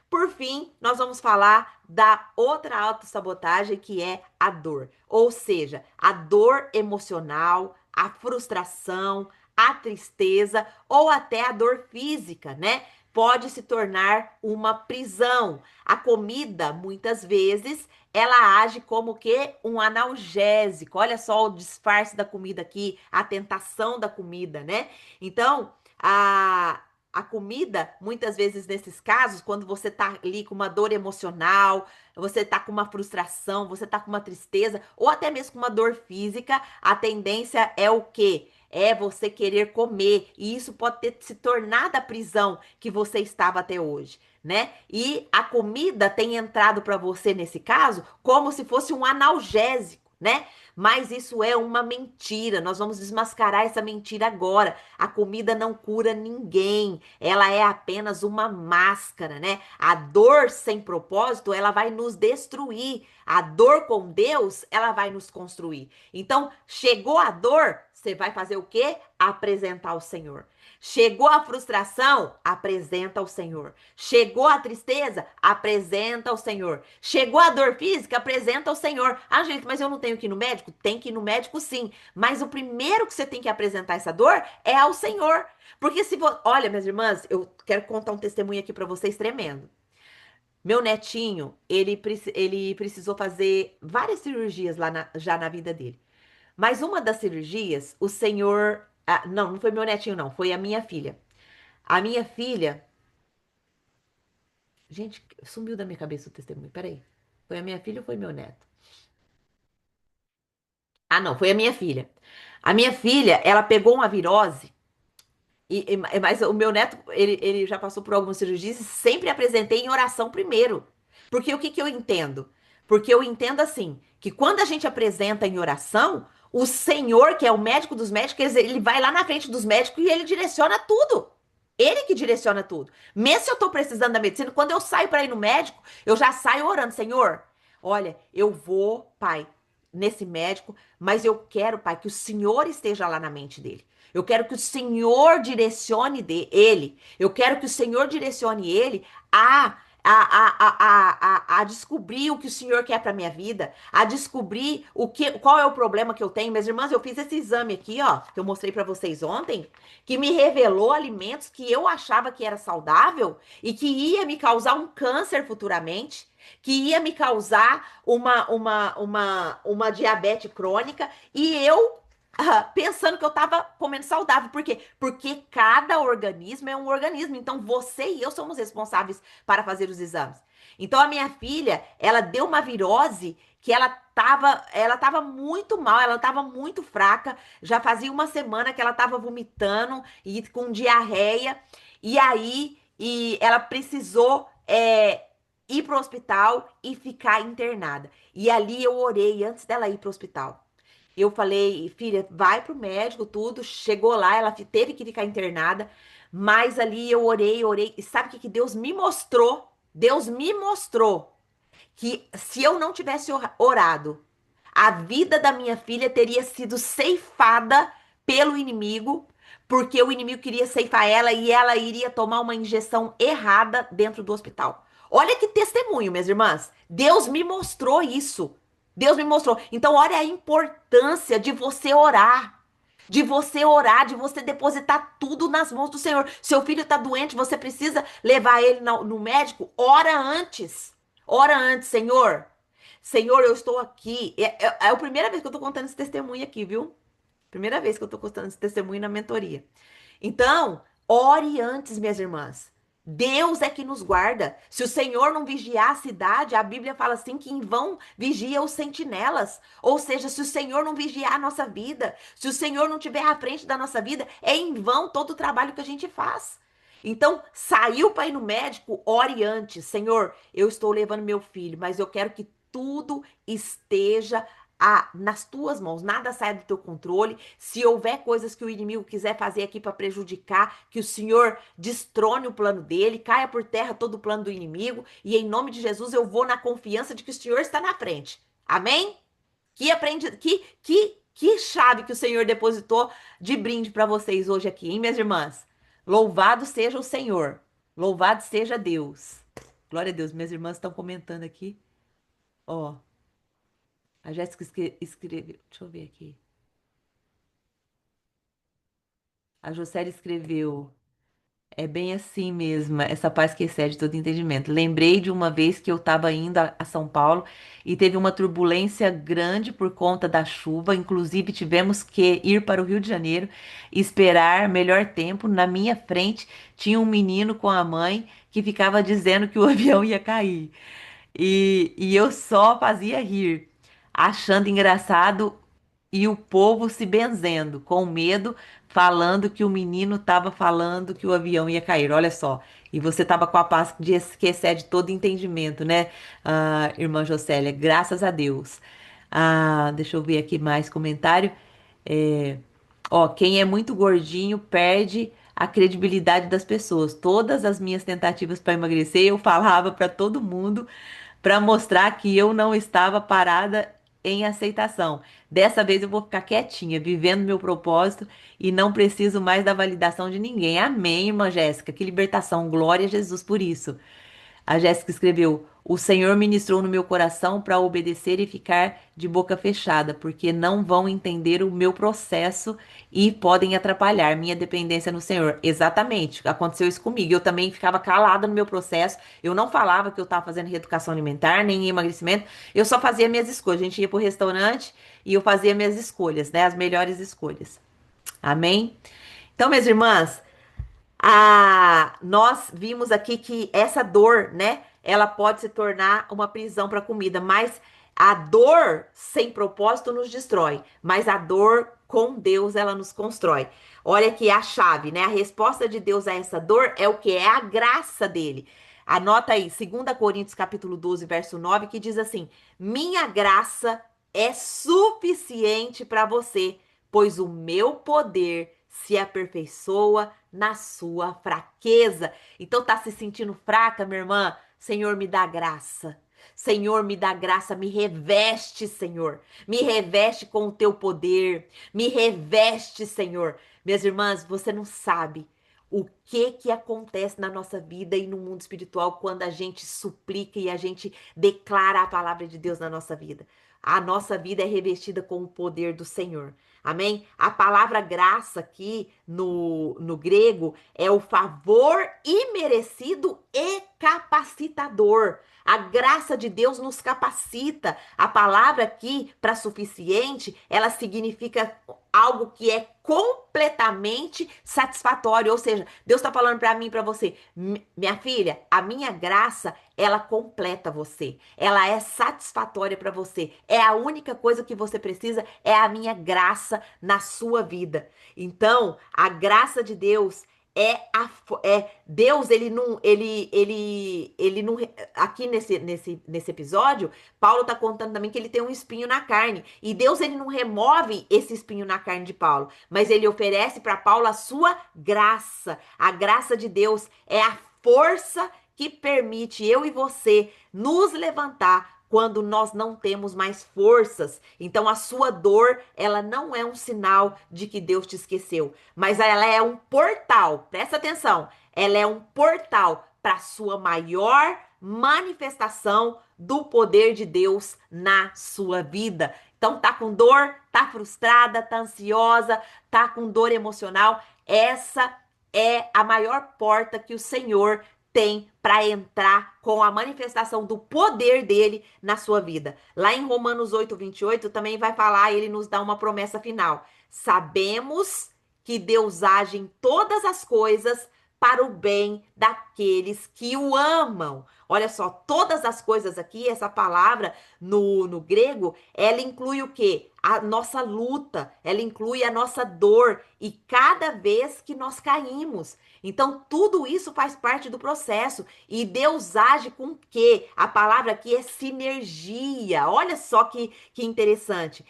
Por fim, nós vamos falar da outra autossabotagem, que é a dor. Ou seja, a dor emocional, a frustração, a tristeza ou até a dor física, né? Pode se tornar uma prisão. A comida, muitas vezes, ela age como que um analgésico. Olha só o disfarce da comida aqui, a tentação da comida, né? Então, a comida, muitas vezes nesses casos, quando você tá ali com uma dor emocional, você tá com uma frustração, você tá com uma tristeza, ou até mesmo com uma dor física, a tendência é o quê? É você querer comer, e isso pode ter se tornado a prisão que você estava até hoje, né? E a comida tem entrado para você nesse caso como se fosse um analgésico, né? Mas isso é uma mentira. Nós vamos desmascarar essa mentira agora. A comida não cura ninguém. Ela é apenas uma máscara, né? A dor sem propósito, ela vai nos destruir. A dor com Deus, ela vai nos construir. Então, chegou a dor, você vai fazer o quê? Apresentar ao Senhor. Chegou a frustração? Apresenta ao Senhor. Chegou a tristeza? Apresenta ao Senhor. Chegou a dor física? Apresenta ao Senhor. Ah, gente, mas eu não tenho que ir no médico? Tem que ir no médico sim. Mas o primeiro que você tem que apresentar essa dor é ao Senhor. Porque se você... Olha, minhas irmãs, eu quero contar um testemunho aqui para vocês tremendo. Meu netinho, ele precisou fazer várias cirurgias lá já na vida dele. Mas uma das cirurgias, o senhor. Não, não foi meu netinho, não. Foi a minha filha. A minha filha. Gente, sumiu da minha cabeça o testemunho. Peraí. Foi a minha filha ou foi meu neto? Ah, não, foi a minha filha. A minha filha, ela pegou uma virose. Mas o meu neto, ele já passou por algumas cirurgias e sempre apresentei em oração primeiro. Porque o que que eu entendo? Porque eu entendo assim, que quando a gente apresenta em oração, o Senhor, que é o médico dos médicos, ele vai lá na frente dos médicos e ele direciona tudo. Ele que direciona tudo. Mesmo se eu tô precisando da medicina, quando eu saio para ir no médico, eu já saio orando, Senhor, olha, eu vou, Pai, nesse médico, mas eu quero, Pai, que o Senhor esteja lá na mente dele. Eu quero que o Senhor direcione ele. Eu quero que o Senhor direcione ele a descobrir o que o Senhor quer para minha vida, a descobrir qual é o problema que eu tenho. Minhas irmãs, eu fiz esse exame aqui, ó, que eu mostrei para vocês ontem, que me revelou alimentos que eu achava que era saudável e que ia me causar um câncer futuramente, que ia me causar uma diabetes crônica, e eu pensando que eu tava comendo saudável. Por quê? Porque cada organismo é um organismo. Então, você e eu somos responsáveis para fazer os exames. Então, a minha filha, ela deu uma virose que ela tava muito mal, ela tava muito fraca. Já fazia uma semana que ela tava vomitando e com diarreia. E aí, ela precisou ir pro hospital e ficar internada. E ali eu orei antes dela ir pro hospital. Eu falei, filha, vai pro médico, tudo. Chegou lá, ela teve que ficar internada. Mas ali eu orei, orei. E sabe o que Deus me mostrou? Deus me mostrou que se eu não tivesse orado, a vida da minha filha teria sido ceifada pelo inimigo, porque o inimigo queria ceifar ela e ela iria tomar uma injeção errada dentro do hospital. Olha que testemunho, minhas irmãs. Deus me mostrou isso. Deus me mostrou. Então, olha a importância de você orar. De você orar, de você depositar tudo nas mãos do Senhor. Seu filho está doente, você precisa levar ele no médico. Ora antes. Ora antes, Senhor. Senhor, eu estou aqui. É a primeira vez que eu estou contando esse testemunho aqui, viu? Primeira vez que eu estou contando esse testemunho na mentoria. Então, ore antes, minhas irmãs. Deus é que nos guarda. Se o Senhor não vigiar a cidade, a Bíblia fala assim que em vão vigia os sentinelas. Ou seja, se o Senhor não vigiar a nossa vida, se o Senhor não estiver à frente da nossa vida, é em vão todo o trabalho que a gente faz. Então, saiu para ir no médico, ore antes. Senhor, eu estou levando meu filho, mas eu quero que tudo esteja nas tuas mãos, nada saia do teu controle. Se houver coisas que o inimigo quiser fazer aqui para prejudicar, que o Senhor destrone o plano dele, caia por terra todo o plano do inimigo, e em nome de Jesus eu vou na confiança de que o Senhor está na frente. Amém? Que chave que o Senhor depositou de brinde para vocês hoje aqui, hein, minhas irmãs? Louvado seja o Senhor. Louvado seja Deus. Glória a Deus. Minhas irmãs estão comentando aqui. Ó, a Jéssica escreveu. Deixa eu ver aqui. A Jocely escreveu. É bem assim mesmo, essa paz que excede todo entendimento. Lembrei de uma vez que eu estava indo a São Paulo e teve uma turbulência grande por conta da chuva. Inclusive, tivemos que ir para o Rio de Janeiro e esperar melhor tempo. Na minha frente tinha um menino com a mãe que ficava dizendo que o avião ia cair. E eu só fazia rir, achando engraçado e o povo se benzendo, com medo, falando que o menino estava falando que o avião ia cair. Olha só. E você estava com a paz que excede todo entendimento, né, irmã Jocélia? Graças a Deus. Deixa eu ver aqui mais comentário. É, Ó, quem é muito gordinho perde a credibilidade das pessoas. Todas as minhas tentativas para emagrecer, eu falava para todo mundo para mostrar que eu não estava parada em aceitação. Dessa vez eu vou ficar quietinha, vivendo meu propósito e não preciso mais da validação de ninguém. Amém, irmã Jéssica. Que libertação. Glória a Jesus por isso. A Jéssica escreveu: O Senhor ministrou no meu coração para obedecer e ficar de boca fechada, porque não vão entender o meu processo e podem atrapalhar minha dependência no Senhor. Exatamente, aconteceu isso comigo. Eu também ficava calada no meu processo. Eu não falava que eu estava fazendo reeducação alimentar, nem emagrecimento. Eu só fazia minhas escolhas. A gente ia pro restaurante e eu fazia minhas escolhas, né? As melhores escolhas. Amém? Então, minhas irmãs, nós vimos aqui que essa dor, né, ela pode se tornar uma prisão para a comida, mas a dor sem propósito nos destrói, mas a dor com Deus ela nos constrói. Olha aqui a chave, né? A resposta de Deus a essa dor é o que? É a graça dele. Anota aí, 2 Coríntios capítulo 12, verso 9, que diz assim: Minha graça é suficiente para você, pois o meu poder se aperfeiçoa na sua fraqueza. Então tá se sentindo fraca, minha irmã? Senhor, me dá graça. Senhor, me dá graça, me reveste, Senhor. Me reveste com o teu poder. Me reveste, Senhor. Minhas irmãs, você não sabe o que acontece na nossa vida e no mundo espiritual quando a gente suplica e a gente declara a palavra de Deus na nossa vida. A nossa vida é revestida com o poder do Senhor. Amém? A palavra graça aqui no grego é o favor imerecido e capacitador. A graça de Deus nos capacita. A palavra aqui, para suficiente, ela significa algo que é completamente satisfatório. Ou seja, Deus está falando para mim, para você, minha filha, a minha graça, ela completa você. Ela é satisfatória para você. É a única coisa que você precisa, é a minha graça na sua vida. Então, a graça de Deus Deus, ele não, aqui nesse episódio, Paulo tá contando também que ele tem um espinho na carne, e Deus, ele não remove esse espinho na carne de Paulo, mas ele oferece para Paulo a sua graça. A graça de Deus é a força que permite eu e você nos levantar quando nós não temos mais forças. Então a sua dor, ela não é um sinal de que Deus te esqueceu, mas ela é um portal. Presta atenção. Ela é um portal para a sua maior manifestação do poder de Deus na sua vida. Então tá com dor, tá frustrada, tá ansiosa, tá com dor emocional, essa é a maior porta que o Senhor tem para entrar com a manifestação do poder dele na sua vida. Lá em Romanos 8:28 também vai falar, ele nos dá uma promessa final. Sabemos que Deus age em todas as coisas para o bem daqueles que o amam. Olha só, todas as coisas aqui, essa palavra no grego, ela inclui o quê? A nossa luta, ela inclui a nossa dor e cada vez que nós caímos. Então, tudo isso faz parte do processo. E Deus age com o quê? A palavra aqui é sinergia. Olha só que interessante.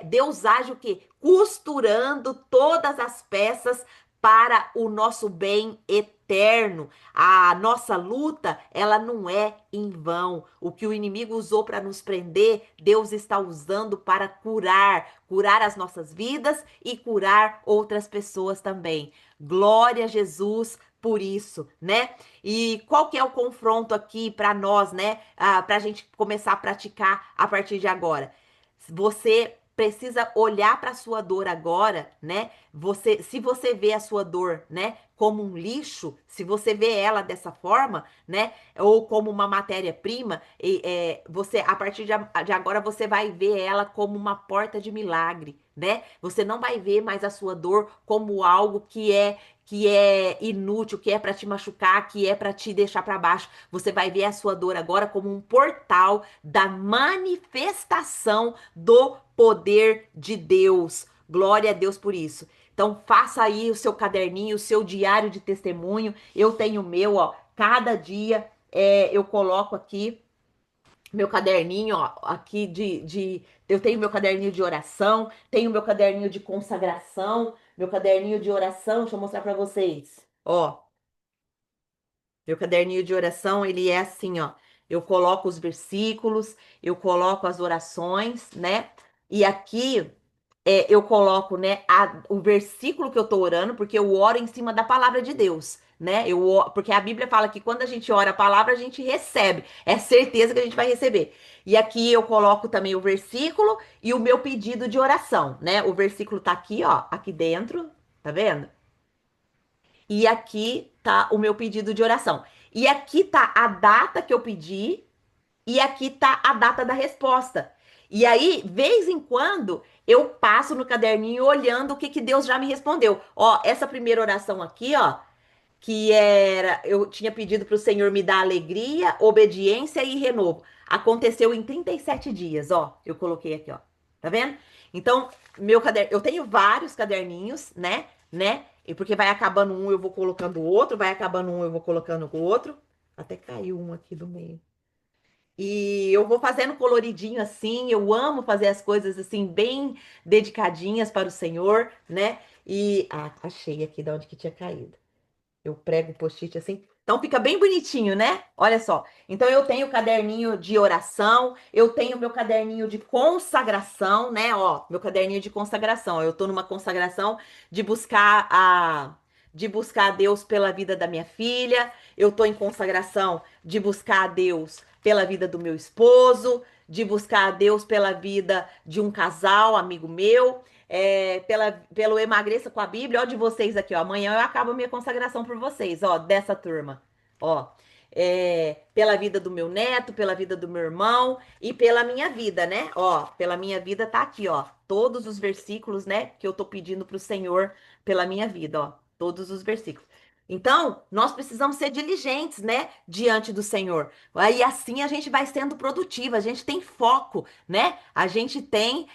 Deus age o quê? Costurando todas as peças para o nosso bem eterno. A nossa luta, ela não é em vão. O que o inimigo usou para nos prender, Deus está usando para curar as nossas vidas e curar outras pessoas também. Glória a Jesus por isso, né? E qual que é o confronto aqui para nós, né? Para a gente começar a praticar a partir de agora. Você precisa olhar para a sua dor agora, né? Se você vê a sua dor, né, como um lixo, se você vê ela dessa forma, né, ou como uma matéria-prima, você a partir de agora você vai ver ela como uma porta de milagre, né? Você não vai ver mais a sua dor como algo que é inútil, que é para te machucar, que é para te deixar para baixo. Você vai ver a sua dor agora como um portal da manifestação do poder de Deus. Glória a Deus por isso. Então, faça aí o seu caderninho, o seu diário de testemunho. Eu tenho o meu, ó. Cada dia eu coloco aqui meu caderninho, ó, aqui eu tenho meu caderninho de oração, tenho meu caderninho de consagração, meu caderninho de oração, deixa eu mostrar para vocês. Ó, meu caderninho de oração, ele é assim, ó. Eu coloco os versículos, eu coloco as orações, né? E aqui eu coloco, né, o versículo que eu tô orando, porque eu oro em cima da palavra de Deus, né? Porque a Bíblia fala que quando a gente ora a palavra, a gente recebe. É certeza que a gente vai receber. E aqui eu coloco também o versículo e o meu pedido de oração, né? O versículo tá aqui, ó, aqui dentro, tá vendo? E aqui tá o meu pedido de oração. E aqui tá a data que eu pedi e aqui tá a data da resposta. E aí, vez em quando, eu passo no caderninho olhando o que que Deus já me respondeu. Ó, essa primeira oração aqui, ó, que era, eu tinha pedido para o Senhor me dar alegria, obediência e renovo. Aconteceu em 37 dias, ó. Eu coloquei aqui, ó. Tá vendo? Então, meu caderno, eu tenho vários caderninhos, né? E porque vai acabando um, eu vou colocando o outro, vai acabando um, eu vou colocando o outro. Até caiu um aqui do meio. E eu vou fazendo coloridinho assim, eu amo fazer as coisas assim, bem dedicadinhas para o Senhor, né? Achei aqui de onde que tinha caído. Eu prego o post-it assim. Então fica bem bonitinho, né? Olha só. Então eu tenho o caderninho de oração, eu tenho meu caderninho de consagração, né? Ó, meu caderninho de consagração. Eu tô numa consagração de buscar a Deus pela vida da minha filha. Eu tô em consagração de buscar a Deus pela vida do meu esposo, de buscar a Deus pela vida de um casal, amigo meu pelo Emagreça com a Bíblia, ó, de vocês aqui, ó. Amanhã eu acabo a minha consagração por vocês, ó, dessa turma, ó. Pela vida do meu neto, pela vida do meu irmão e pela minha vida, né? Ó, pela minha vida tá aqui, ó. Todos os versículos, né, que eu tô pedindo pro Senhor pela minha vida, ó. Todos os versículos. Então, nós precisamos ser diligentes, né, diante do Senhor. Aí assim a gente vai sendo produtiva, a gente tem foco, né? A gente tem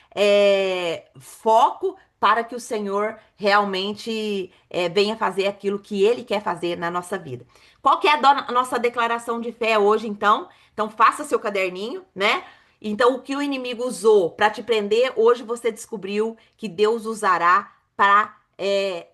foco para que o Senhor realmente venha fazer aquilo que Ele quer fazer na nossa vida. Qual que é a nossa declaração de fé hoje, então? Então, faça seu caderninho, né? Então, o que o inimigo usou para te prender, hoje você descobriu que Deus usará para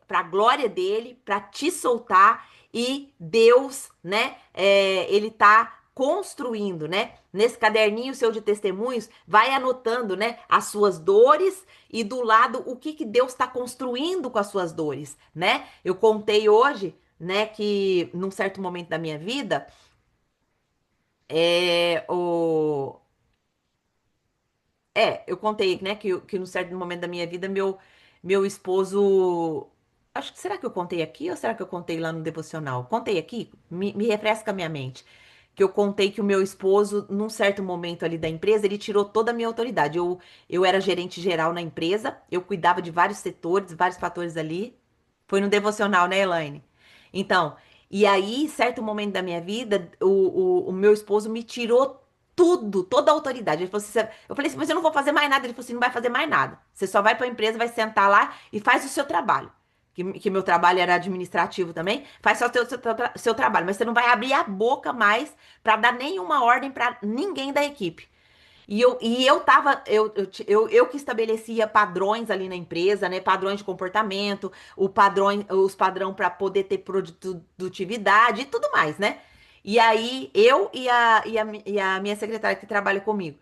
a glória dele, para te soltar e Deus, né? Ele tá construindo, né? Nesse caderninho seu de testemunhos, vai anotando, né? As suas dores e do lado o que Deus está construindo com as suas dores, né? Eu contei hoje, né? Que num certo momento da minha vida, é, o, eu contei, né, que num certo momento da minha vida, meu esposo. Acho que será que eu contei aqui ou será que eu contei lá no devocional? Contei aqui? Me refresca a minha mente. Que eu contei que o meu esposo, num certo momento ali da empresa, ele tirou toda a minha autoridade. Eu era gerente geral na empresa, eu cuidava de vários setores, vários fatores ali. Foi no devocional, né, Elaine? Então, e aí, certo momento da minha vida, o meu esposo me tirou tudo, toda a autoridade. Ele falou assim, eu falei assim, mas eu não vou fazer mais nada. Ele falou assim, não vai fazer mais nada. Você só vai para a empresa, vai sentar lá e faz o seu trabalho. Que meu trabalho era administrativo também. Faz só o seu trabalho, mas você não vai abrir a boca mais para dar nenhuma ordem para ninguém da equipe. E eu tava, eu que estabelecia padrões ali na empresa, né? Padrões de comportamento, os padrão para poder ter produtividade e tudo mais, né? E aí, eu e a minha secretária que trabalha comigo.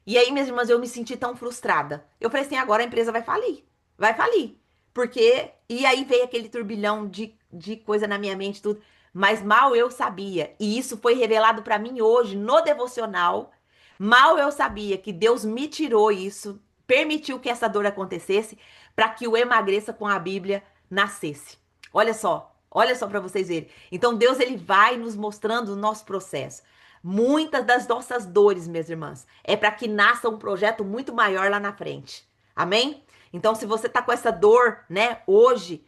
E aí, minhas irmãs, eu me senti tão frustrada. Eu falei assim, agora a empresa vai falir. Vai falir. Porque. E aí veio aquele turbilhão de coisa na minha mente, tudo. Mas mal eu sabia. E isso foi revelado para mim hoje no devocional. Mal eu sabia que Deus me tirou isso, permitiu que essa dor acontecesse, para que o emagreça com a Bíblia nascesse. Olha só para vocês verem. Então Deus ele vai nos mostrando o nosso processo. Muitas das nossas dores, minhas irmãs, é para que nasça um projeto muito maior lá na frente. Amém? Então, se você tá com essa dor, né, hoje,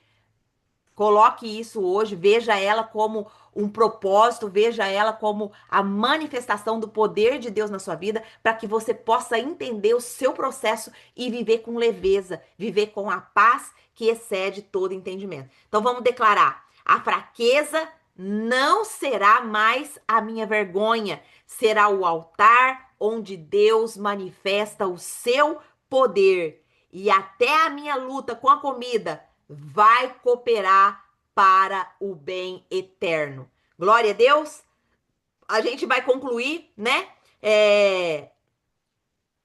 coloque isso hoje, veja ela como um propósito, veja ela como a manifestação do poder de Deus na sua vida, para que você possa entender o seu processo e viver com leveza, viver com a paz que excede todo entendimento. Então vamos declarar: a fraqueza não será mais a minha vergonha, será o altar onde Deus manifesta o seu poder. E até a minha luta com a comida vai cooperar para o bem eterno. Glória a Deus. A gente vai concluir, né?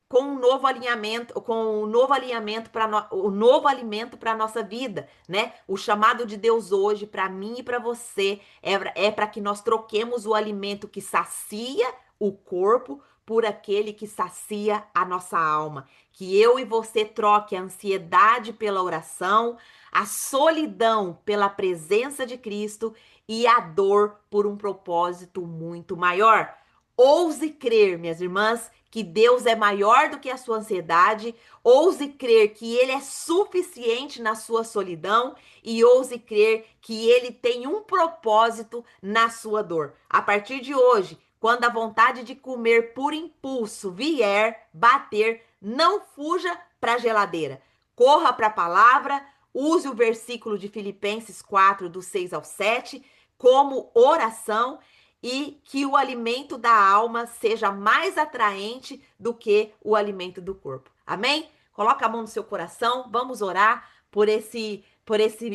Com um novo alinhamento, com um novo alinhamento para o novo alimento para nossa vida, né? O chamado de Deus hoje para mim e para você é para que nós troquemos o alimento que sacia o corpo por aquele que sacia a nossa alma. Que eu e você troque a ansiedade pela oração, a solidão pela presença de Cristo e a dor por um propósito muito maior. Ouse crer, minhas irmãs, que Deus é maior do que a sua ansiedade. Ouse crer que Ele é suficiente na sua solidão. E ouse crer que Ele tem um propósito na sua dor. A partir de hoje, quando a vontade de comer por impulso vier bater, não fuja para a geladeira. Corra para a palavra, use o versículo de Filipenses 4, do 6 ao 7, como oração, e que o alimento da alma seja mais atraente do que o alimento do corpo. Amém? Coloca a mão no seu coração, vamos orar por esse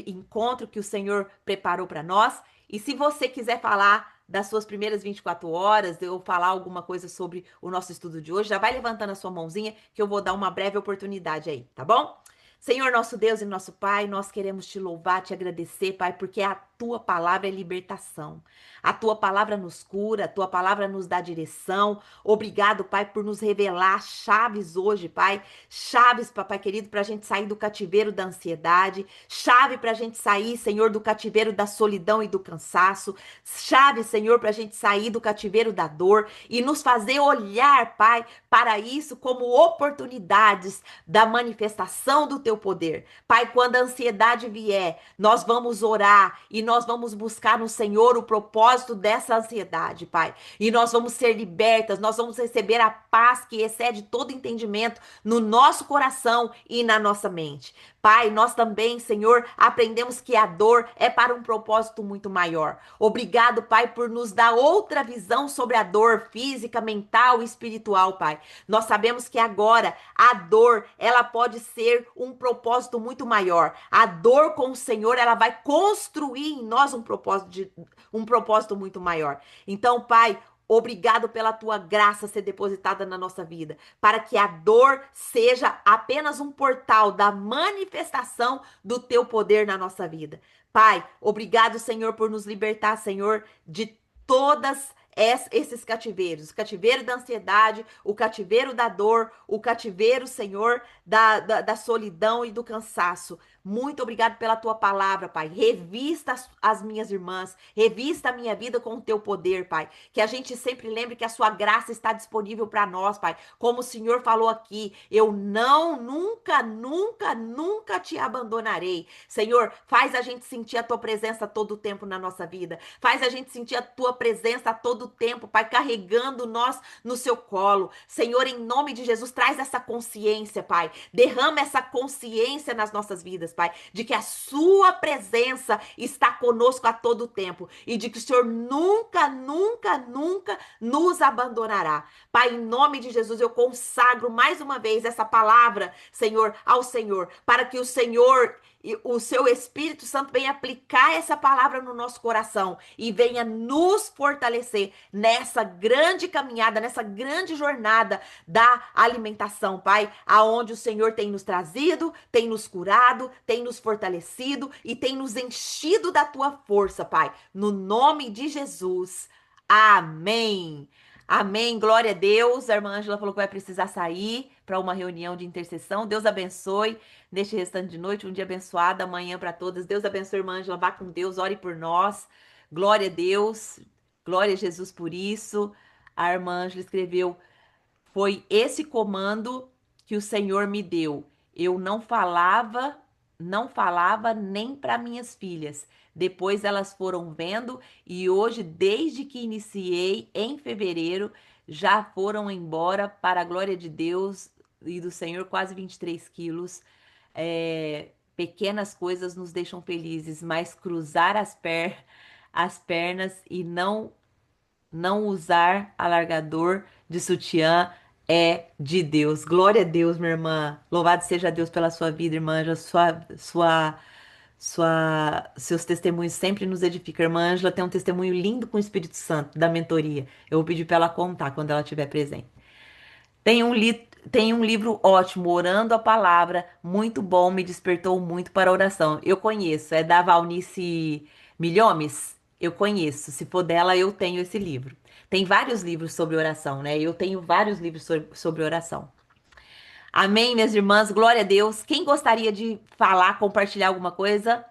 encontro que o Senhor preparou para nós. E se você quiser falar das suas primeiras 24 horas, ou falar alguma coisa sobre o nosso estudo de hoje, já vai levantando a sua mãozinha que eu vou dar uma breve oportunidade aí, tá bom? Senhor, nosso Deus e nosso Pai, nós queremos te louvar, te agradecer, Pai, porque a tua palavra é libertação. A tua palavra nos cura, a tua palavra nos dá direção. Obrigado, Pai, por nos revelar chaves hoje, Pai. Chaves, Papai querido, para a gente sair do cativeiro da ansiedade. Chave para a gente sair, Senhor, do cativeiro da solidão e do cansaço. Chave, Senhor, para a gente sair do cativeiro da dor e nos fazer olhar, Pai, para isso como oportunidades da manifestação do teu poder. Pai, quando a ansiedade vier, nós vamos orar e nós vamos buscar no Senhor o propósito dessa ansiedade, Pai. E nós vamos ser libertas, nós vamos receber a paz que excede todo entendimento no nosso coração e na nossa mente. Pai, nós também, Senhor, aprendemos que a dor é para um propósito muito maior. Obrigado, Pai, por nos dar outra visão sobre a dor física, mental e espiritual, Pai. Nós sabemos que agora a dor, ela pode ser um propósito muito maior. A dor com o Senhor, ela vai construir em nós um propósito muito maior. Então, Pai, obrigado pela tua graça ser depositada na nossa vida, para que a dor seja apenas um portal da manifestação do teu poder na nossa vida. Pai, obrigado, Senhor, por nos libertar, Senhor, de todas esses cativeiros, o cativeiro da ansiedade, o cativeiro da dor, o cativeiro, Senhor, da solidão e do cansaço. Muito obrigado pela tua palavra, Pai. Revista as minhas irmãs, revista a minha vida com o teu poder, Pai. Que a gente sempre lembre que a sua graça está disponível para nós, Pai. Como o Senhor falou aqui, eu não, nunca, nunca, nunca te abandonarei. Senhor, faz a gente sentir a tua presença todo o tempo na nossa vida. Faz a gente sentir a tua presença a todo o tempo, Pai, carregando nós no seu colo. Senhor, em nome de Jesus, traz essa consciência, Pai. Derrama essa consciência nas nossas vidas, Pai, de que a sua presença está conosco a todo o tempo e de que o Senhor nunca, nunca, nunca nos abandonará. Pai, em nome de Jesus, eu consagro mais uma vez essa palavra, Senhor, ao Senhor, para que o Senhor e o seu Espírito Santo venha aplicar essa palavra no nosso coração e venha nos fortalecer nessa grande caminhada, nessa grande jornada da alimentação, Pai, aonde o Senhor tem nos trazido, tem nos curado, tem nos fortalecido e tem nos enchido da tua força, Pai. No nome de Jesus. Amém. Amém. Glória a Deus. A irmã Ângela falou que vai precisar sair para uma reunião de intercessão. Deus abençoe neste restante de noite, um dia abençoado, amanhã para todas. Deus abençoe, irmã Ângela. Vá com Deus, ore por nós. Glória a Deus. Glória a Jesus por isso. A irmã Ângela escreveu: foi esse comando que o Senhor me deu. Eu não falava nem para minhas filhas. Depois elas foram vendo e hoje, desde que iniciei em fevereiro, já foram embora para a glória de Deus e do Senhor, quase 23 quilos. Pequenas coisas nos deixam felizes, mas cruzar as pernas e não usar alargador de sutiã é de Deus. Glória a Deus, minha irmã. Louvado seja Deus pela sua vida, irmã Ângela. Seus testemunhos sempre nos edificam. Irmã Ângela tem um testemunho lindo com o Espírito Santo, da mentoria. Eu vou pedir para ela contar quando ela estiver presente. Tem um livro ótimo, Orando a Palavra, muito bom, me despertou muito para a oração. Eu conheço, é da Valnice Milhomes? Eu conheço. Se for dela, eu tenho esse livro. Tem vários livros sobre oração, né? Eu tenho vários livros sobre oração. Amém, minhas irmãs, glória a Deus. Quem gostaria de falar, compartilhar alguma coisa?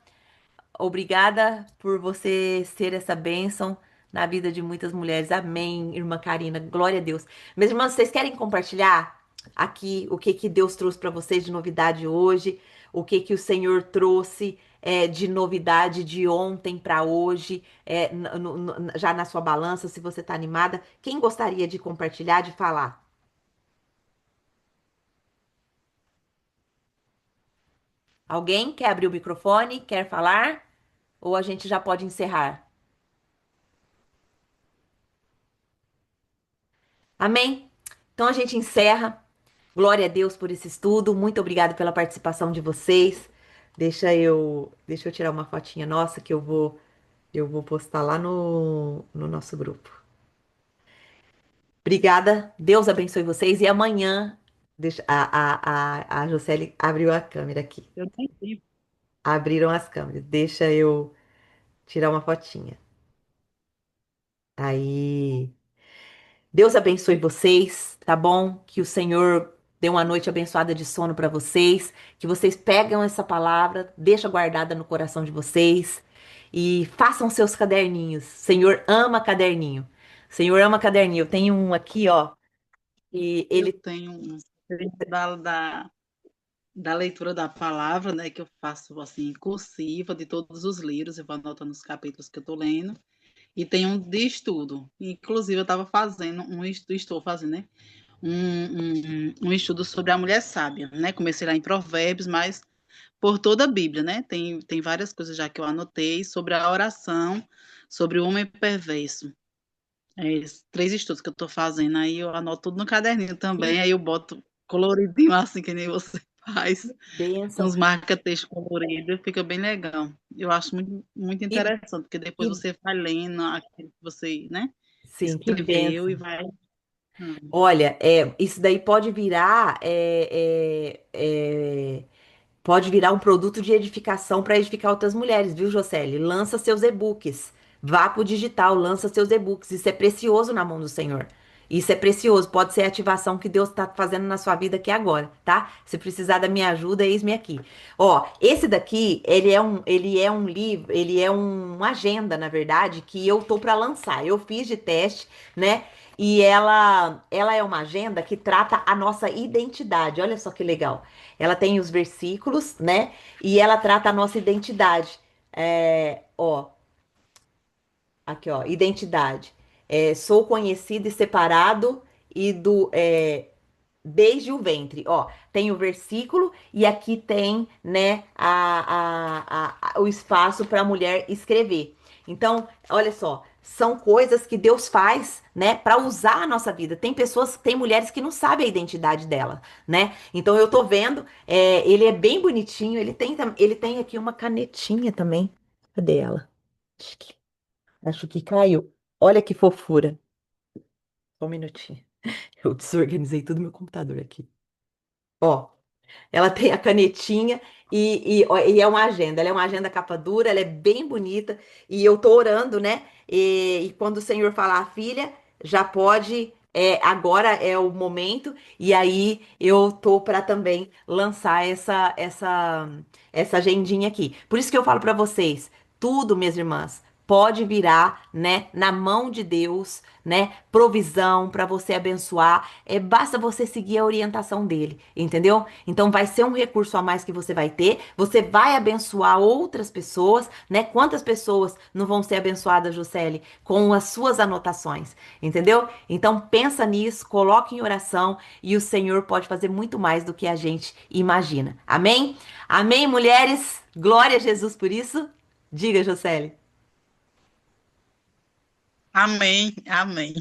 Obrigada por você ser essa bênção na vida de muitas mulheres. Amém, irmã Karina. Glória a Deus. Minhas irmãs, vocês querem compartilhar aqui o que que Deus trouxe para vocês de novidade hoje? O que que o Senhor trouxe de novidade de ontem para hoje? Já na sua balança, se você está animada. Quem gostaria de compartilhar, de falar? Alguém quer abrir o microfone? Quer falar? Ou a gente já pode encerrar? Amém? Então a gente encerra. Glória a Deus por esse estudo. Muito obrigada pela participação de vocês. Deixa eu tirar uma fotinha nossa que eu vou postar lá no nosso grupo. Obrigada. Deus abençoe vocês. E amanhã, a Jocely abriu a câmera aqui. Eu entendi. Abriram as câmeras. Deixa eu tirar uma fotinha. Aí. Deus abençoe vocês, tá bom? Que o Senhor dê uma noite abençoada de sono para vocês, que vocês pegam essa palavra, deixa guardada no coração de vocês e façam seus caderninhos. Senhor ama caderninho. Senhor ama caderninho. Eu tenho um aqui, ó, e Eu ele tenho da leitura da palavra, né, que eu faço assim, em cursiva de todos os livros, eu vou anotando os capítulos que eu estou lendo, e tem um de estudo. Inclusive, eu estava fazendo estou fazendo, né, um estudo sobre a mulher sábia, né? Comecei lá em Provérbios, mas por toda a Bíblia, né? Tem várias coisas já que eu anotei sobre a oração, sobre o homem perverso. Esses 3 estudos que eu estou fazendo, aí eu anoto tudo no caderninho também, aí eu boto coloridinho assim, que nem você faz, com bênção. os marca-texto coloridos, fica bem legal. Eu acho muito, muito E, interessante, porque depois e você vai lendo aquilo que você, né, sim, que escreveu e bênção. vai. Olha, isso daí pode virar pode virar um produto de edificação para edificar outras mulheres, viu, Jocely? Lança seus e-books. Vá pro digital, lança seus e-books. Isso é precioso na mão do Senhor. Isso é precioso, pode ser a ativação que Deus está fazendo na sua vida aqui agora, tá? Se precisar da minha ajuda, eis-me aqui. Ó, esse daqui, ele é um livro, ele é uma agenda, na verdade, que eu tô para lançar. Eu fiz de teste, né? E ela é uma agenda que trata a nossa identidade. Olha só que legal. Ela tem os versículos, né? E ela trata a nossa identidade. Ó, aqui, ó, identidade. Sou conhecido e separado e desde o ventre. Ó, tem o versículo e aqui tem, né, o espaço para a mulher escrever. Então, olha só, são coisas que Deus faz, né, para usar a nossa vida. Tem pessoas, tem mulheres que não sabem a identidade dela, né? Então eu tô vendo, ele é bem bonitinho. Ele tem aqui uma canetinha também. Cadê ela? Acho que, acho que caiu. Olha que fofura. Só um minutinho. Eu desorganizei todo meu computador aqui. Ó, ela tem a canetinha e é uma agenda. Ela é uma agenda capa dura, ela é bem bonita. E eu tô orando, né? E quando o Senhor falar, filha, já pode. Agora é o momento. E aí eu tô para também lançar essa agendinha aqui. Por isso que eu falo para vocês, tudo, minhas irmãs, pode virar, né, na mão de Deus, né, provisão para você abençoar. Basta você seguir a orientação dele, entendeu? Então vai ser um recurso a mais que você vai ter. Você vai abençoar outras pessoas, né? Quantas pessoas não vão ser abençoadas, Juscelie, com as suas anotações, entendeu? Então pensa nisso, coloque em oração e o Senhor pode fazer muito mais do que a gente imagina. Amém? Amém, mulheres? Glória a Jesus por isso. Diga, Juscelie. Amém, amém.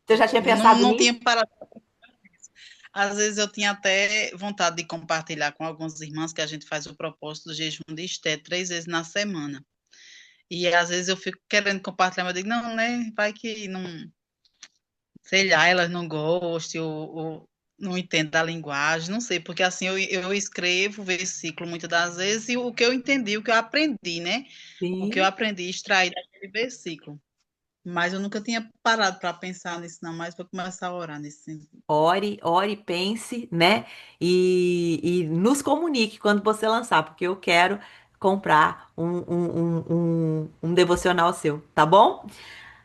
Você já tinha Não, pensado não nisso? tinha parado. Às vezes eu tinha até vontade de compartilhar com algumas irmãs que a gente faz o propósito do jejum de Esté 3 vezes na semana. E às vezes eu fico querendo compartilhar, mas eu digo, não, né? Vai que não, sei lá, elas não gostam ou não entendem a linguagem, não sei, porque assim eu escrevo versículo muitas das vezes e o que eu entendi, o que eu aprendi, né? O que eu Sim. aprendi a extrair daquele versículo. Mas eu nunca tinha parado para pensar nisso, não, mais para começar a orar nesse sentido. Ore, ore, pense, né? E nos comunique quando você lançar, porque eu quero comprar um devocional seu, tá bom?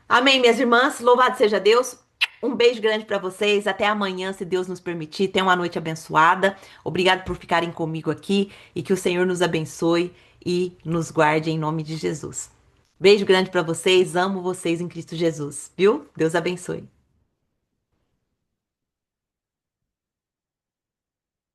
Amém, minhas irmãs. Louvado seja Deus. Um beijo grande para vocês. Até amanhã, se Deus nos permitir. Tenha uma noite abençoada. Obrigado por ficarem comigo aqui e que o Senhor nos abençoe e nos guarde em nome de Jesus. Beijo grande para vocês. Amo vocês em Cristo Jesus, viu? Deus abençoe.